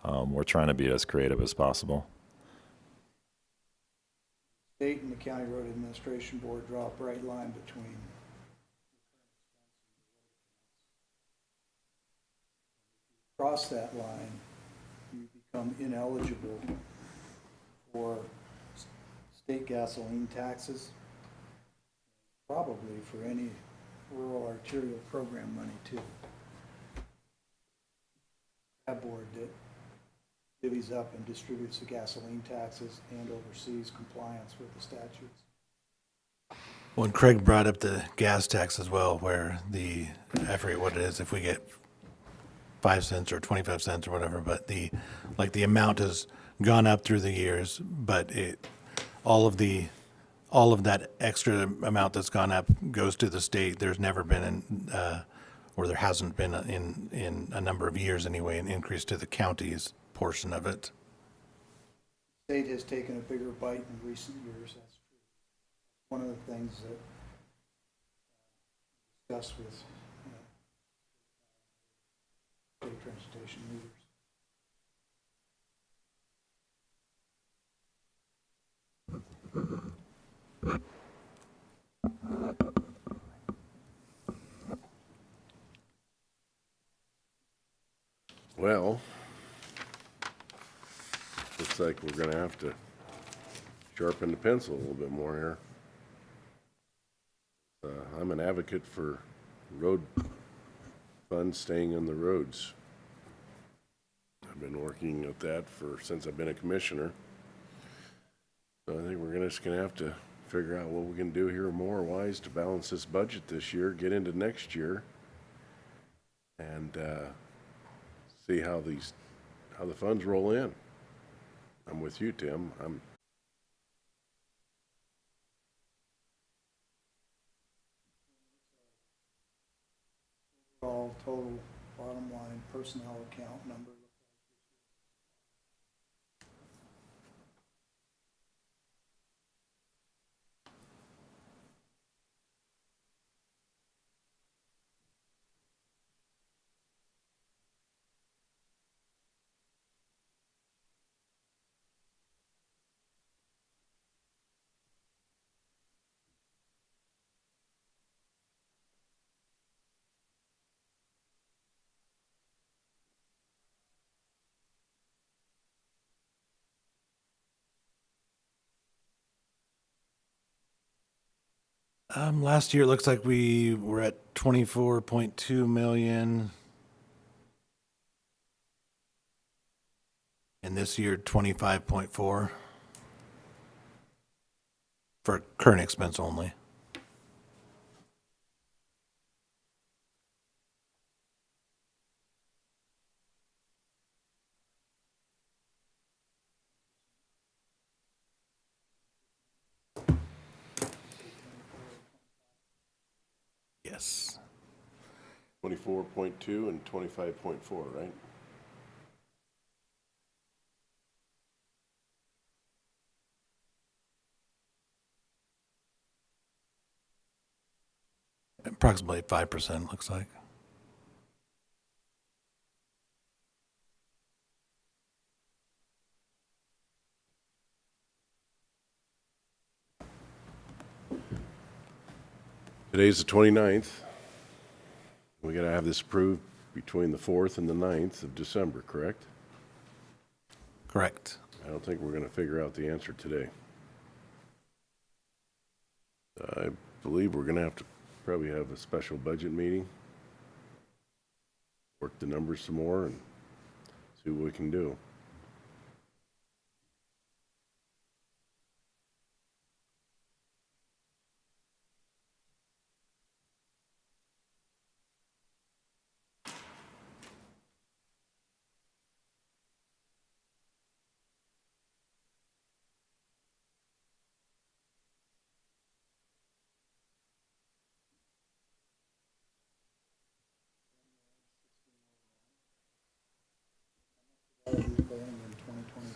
Speaker 5: we're trying to be as creative as possible.
Speaker 6: State and the County Road Administration Board draw a bright line between cross that line, you become ineligible for state gasoline taxes, probably for any rural arterial program money too. That board that divvies up and distributes the gasoline taxes and oversees compliance with the statutes.
Speaker 4: When Craig brought up the gas tax as well, where I forget what it is, if we get 5 cents or 25 cents or whatever, but the amount has gone up through the years, but all of that extra amount that's gone up goes to the state. There's never been or there hasn't been in a number of years anyway, an increase to the county's portion of it.
Speaker 6: State has taken a bigger bite in recent years, that's true. One of the things that discussed with state transportation leaders.
Speaker 3: Well, looks like we're gonna have to sharpen the pencil a little bit more here. I'm an advocate for road funds staying on the roads. I've been working at that since I've been a commissioner. So I think we're just gonna have to figure out what we can do here more wise to balance this budget this year, get into next year, and see how the funds roll in. I'm with you, Tim.
Speaker 6: Overall total bottom line personnel account number.
Speaker 4: Last year, it looks like we were at 24.2 million. And this year, 25.4 for current expense only. Yes.
Speaker 3: 24.2 and 25.4, right?
Speaker 4: Approximately 5%, looks like.
Speaker 3: Today's the 29th. We gotta have this approved between the 4th and the 9th of December, correct?
Speaker 4: Correct.
Speaker 3: I don't think we're gonna figure out the answer today. I believe we're gonna have to probably have a special budget meeting, work the numbers some more and see what we can do.
Speaker 6: Going in 2020.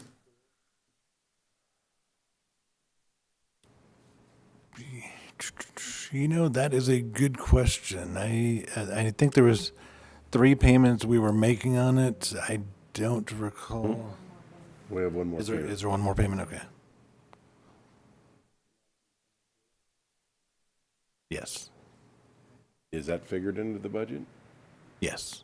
Speaker 4: You know, that is a good question. I think there was 3 payments we were making on it. I don't recall.
Speaker 3: We have one more
Speaker 4: Is there
Speaker 3: payment.
Speaker 4: one more payment? Okay. Yes.
Speaker 3: Is that figured into the budget?
Speaker 4: Yes.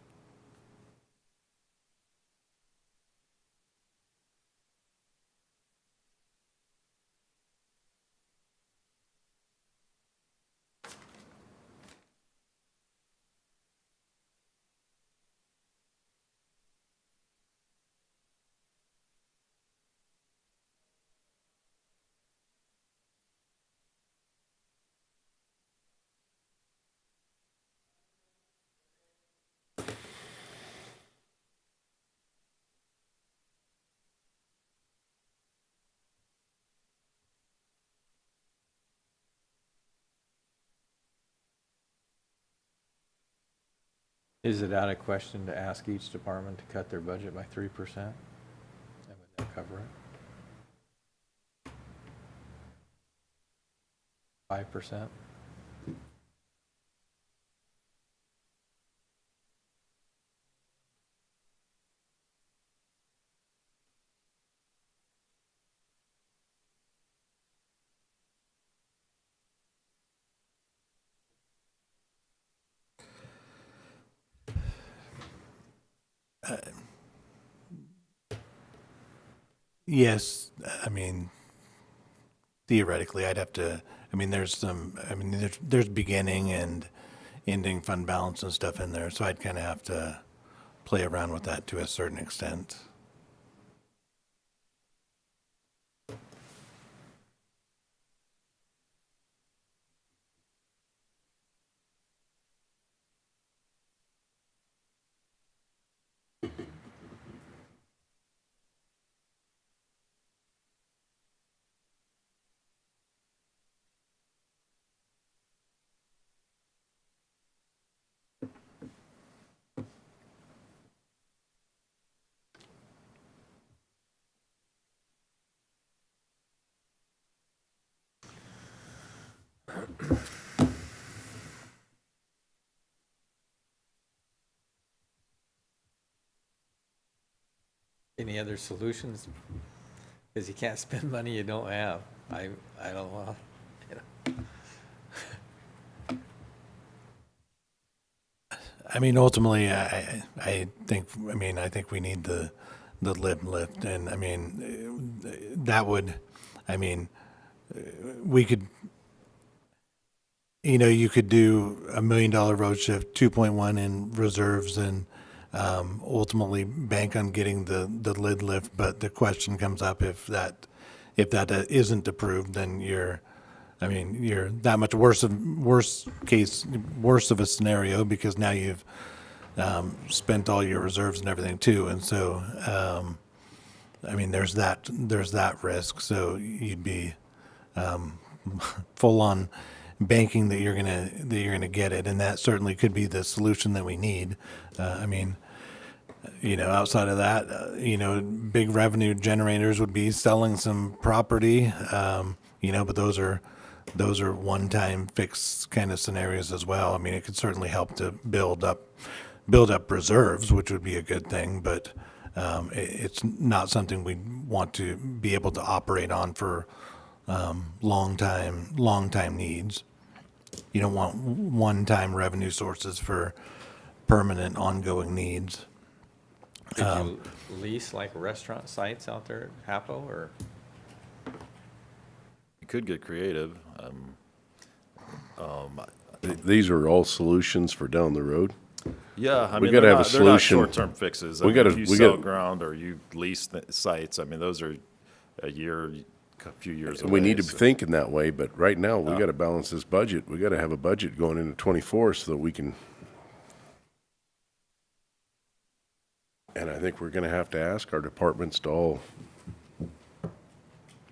Speaker 1: Is it out of question to ask each department to cut their budget by 3%? And would that cover it? 5%?
Speaker 4: Yes. I mean, theoretically, I'd have to, I mean, there's beginning and ending fund balance and stuff in there, so I'd kind of have to play around with that to a certain extent.
Speaker 1: Any other solutions? Because you can't spend money you don't have. I don't know. You know.
Speaker 4: I mean, ultimately, I think we need the lid lift, and I mean, that would, I mean, we could, you could do $1 million road shift, 2.1 in reserves, and ultimately bank on getting the lid lift. But the question comes up, if that isn't approved, then you're that much worse of a scenario, because now you've spent all your reserves and everything too. And so, I mean, there's that risk. So you'd be full on banking that you're gonna get it, and that certainly could be the solution that we need. I mean, outside of that, big revenue generators would be selling some property, but those are one-time fixed kind of scenarios as well. I mean, it could certainly help to build up reserves, which would be a good thing, but it's not something we want to be able to operate on for long time needs. You don't want one-time revenue sources for permanent, ongoing needs.
Speaker 1: Could you lease like restaurant sites out there at Hapo, or?
Speaker 5: You could get creative.
Speaker 3: These are all solutions for down the road.
Speaker 5: Yeah, I
Speaker 3: We
Speaker 5: mean,
Speaker 3: gotta
Speaker 5: they're
Speaker 3: have a
Speaker 5: not, they're not
Speaker 3: solution.
Speaker 5: short-term fixes. I
Speaker 3: We
Speaker 5: mean,
Speaker 3: gotta-
Speaker 5: if you
Speaker 3: we
Speaker 5: sell
Speaker 3: gotta-
Speaker 5: ground or you lease sites, I mean, those are a few years away.
Speaker 3: We need to be
Speaker 5: so-
Speaker 3: thinking that way, but right now, we gotta balance this budget. We gotta have a budget going into '24 so that we can. And I think we're gonna have to ask our departments to all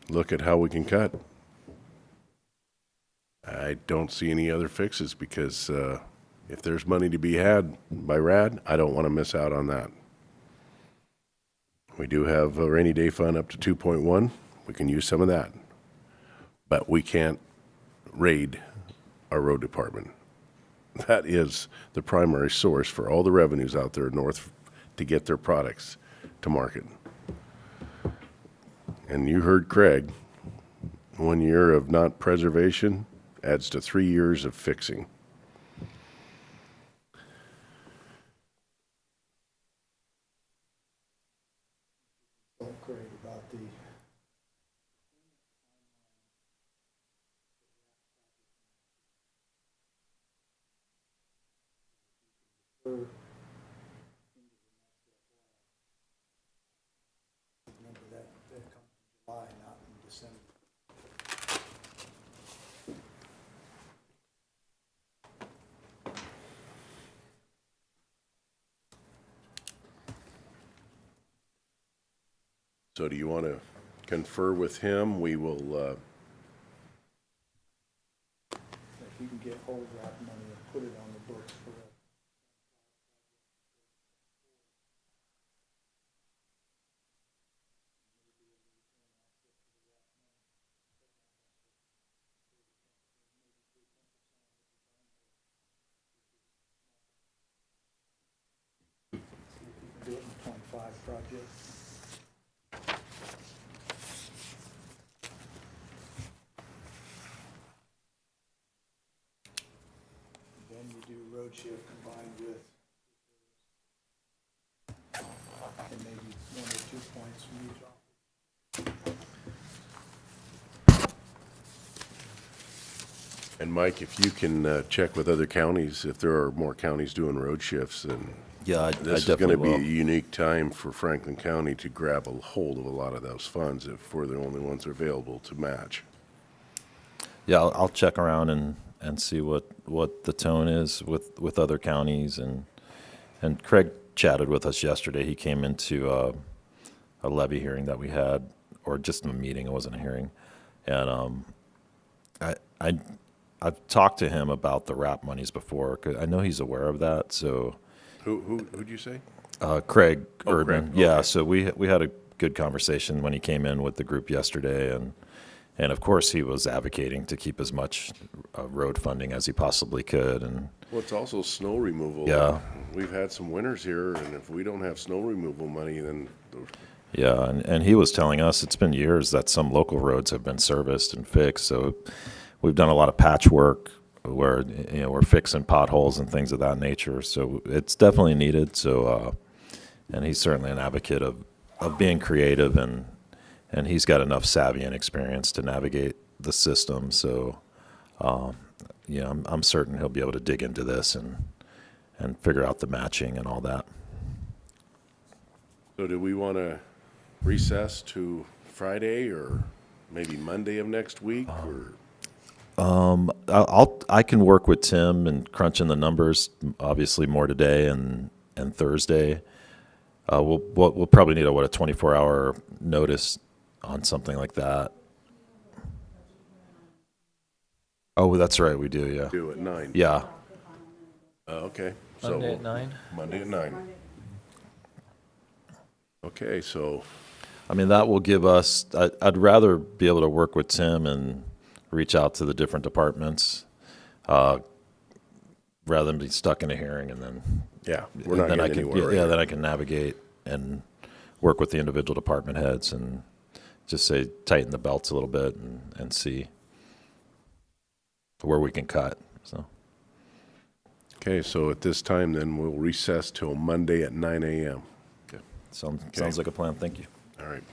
Speaker 3: look at how we can cut. I don't see any other fixes, because if there's money to be had by RAD, I don't want to miss out on that. We do have a rainy day fund up to 2.1. We can use some of that. But we can't raid our road department. That is the primary source for all the revenues out there north to get their products to market. And you heard Craig, 1 year of not preservation adds to 3 years of fixing.
Speaker 6: Craig, about the remember that comes in July, not in December.
Speaker 3: So do you want to confer with him? We will,
Speaker 6: If we can get hold of that money and put it on the books for a see if we can do it in the '25 project. Then you do road shift combined with, and maybe 1 or 2 points from each office.
Speaker 3: and Mike, if you can check with other counties, if there are more counties doing road shifts, and
Speaker 5: Yeah, I
Speaker 3: this is going
Speaker 5: definitely
Speaker 3: to be a
Speaker 5: will.
Speaker 3: unique time for Franklin County to grab a hold of a lot of those funds if we're the only ones available to match.
Speaker 5: Yeah, I'll check around and see what the tone is with other counties, and Craig chatted with us yesterday. He came into a levy hearing that we had, or just a meeting. It wasn't a hearing, and I've talked to him about the RAP monies before, 'cause I know he's aware of that. So
Speaker 3: Who'd you say?
Speaker 5: Craig
Speaker 3: Oh,
Speaker 5: Erdman,
Speaker 3: Craig,
Speaker 5: yeah.
Speaker 3: okay.
Speaker 5: So we had a good conversation when he came in with the group yesterday, And of course, he was advocating to keep as much road funding as he possibly could. And
Speaker 3: Well, it's also snow removal.
Speaker 5: Yeah.
Speaker 3: We've had some winters here, and if we don't have snow removal money, then
Speaker 5: yeah, and he was telling us it's been years that some local roads have been serviced and fixed. So we've done a lot of patchwork where we're fixing potholes and things of that nature. So it's definitely needed. So and he's certainly an advocate of being creative, and he's got enough savvy and experience to navigate the system. So I'm certain he'll be able to dig into this and figure out the matching and all that.
Speaker 3: So do we want to recess to Friday or maybe Monday of next week, or?
Speaker 5: I can work with Tim and crunching the numbers. Obviously, more today and Thursday. We'll probably need a 24-hour notice on something like that. Oh, that's right, we do. Yeah.
Speaker 3: Do at 9?
Speaker 5: Yeah.
Speaker 3: Okay. So
Speaker 1: Monday at 9?
Speaker 3: Monday at 9. Okay, so,
Speaker 5: I mean, that will give us. I'd rather be able to work with Tim and reach out to the different departments, rather than be stuck in a hearing and then.
Speaker 3: yeah, we're not
Speaker 5: then I
Speaker 3: getting
Speaker 5: can,
Speaker 3: anywhere.
Speaker 5: yeah,
Speaker 3: right
Speaker 5: then
Speaker 3: now.
Speaker 5: I can navigate and work with the individual department heads and just say tighten the belts a little bit and see where we can cut. So
Speaker 3: Okay, so at this time, then we'll recess till Monday at 9 a.m.
Speaker 5: sounds like a plan. Thank you.
Speaker 3: All right.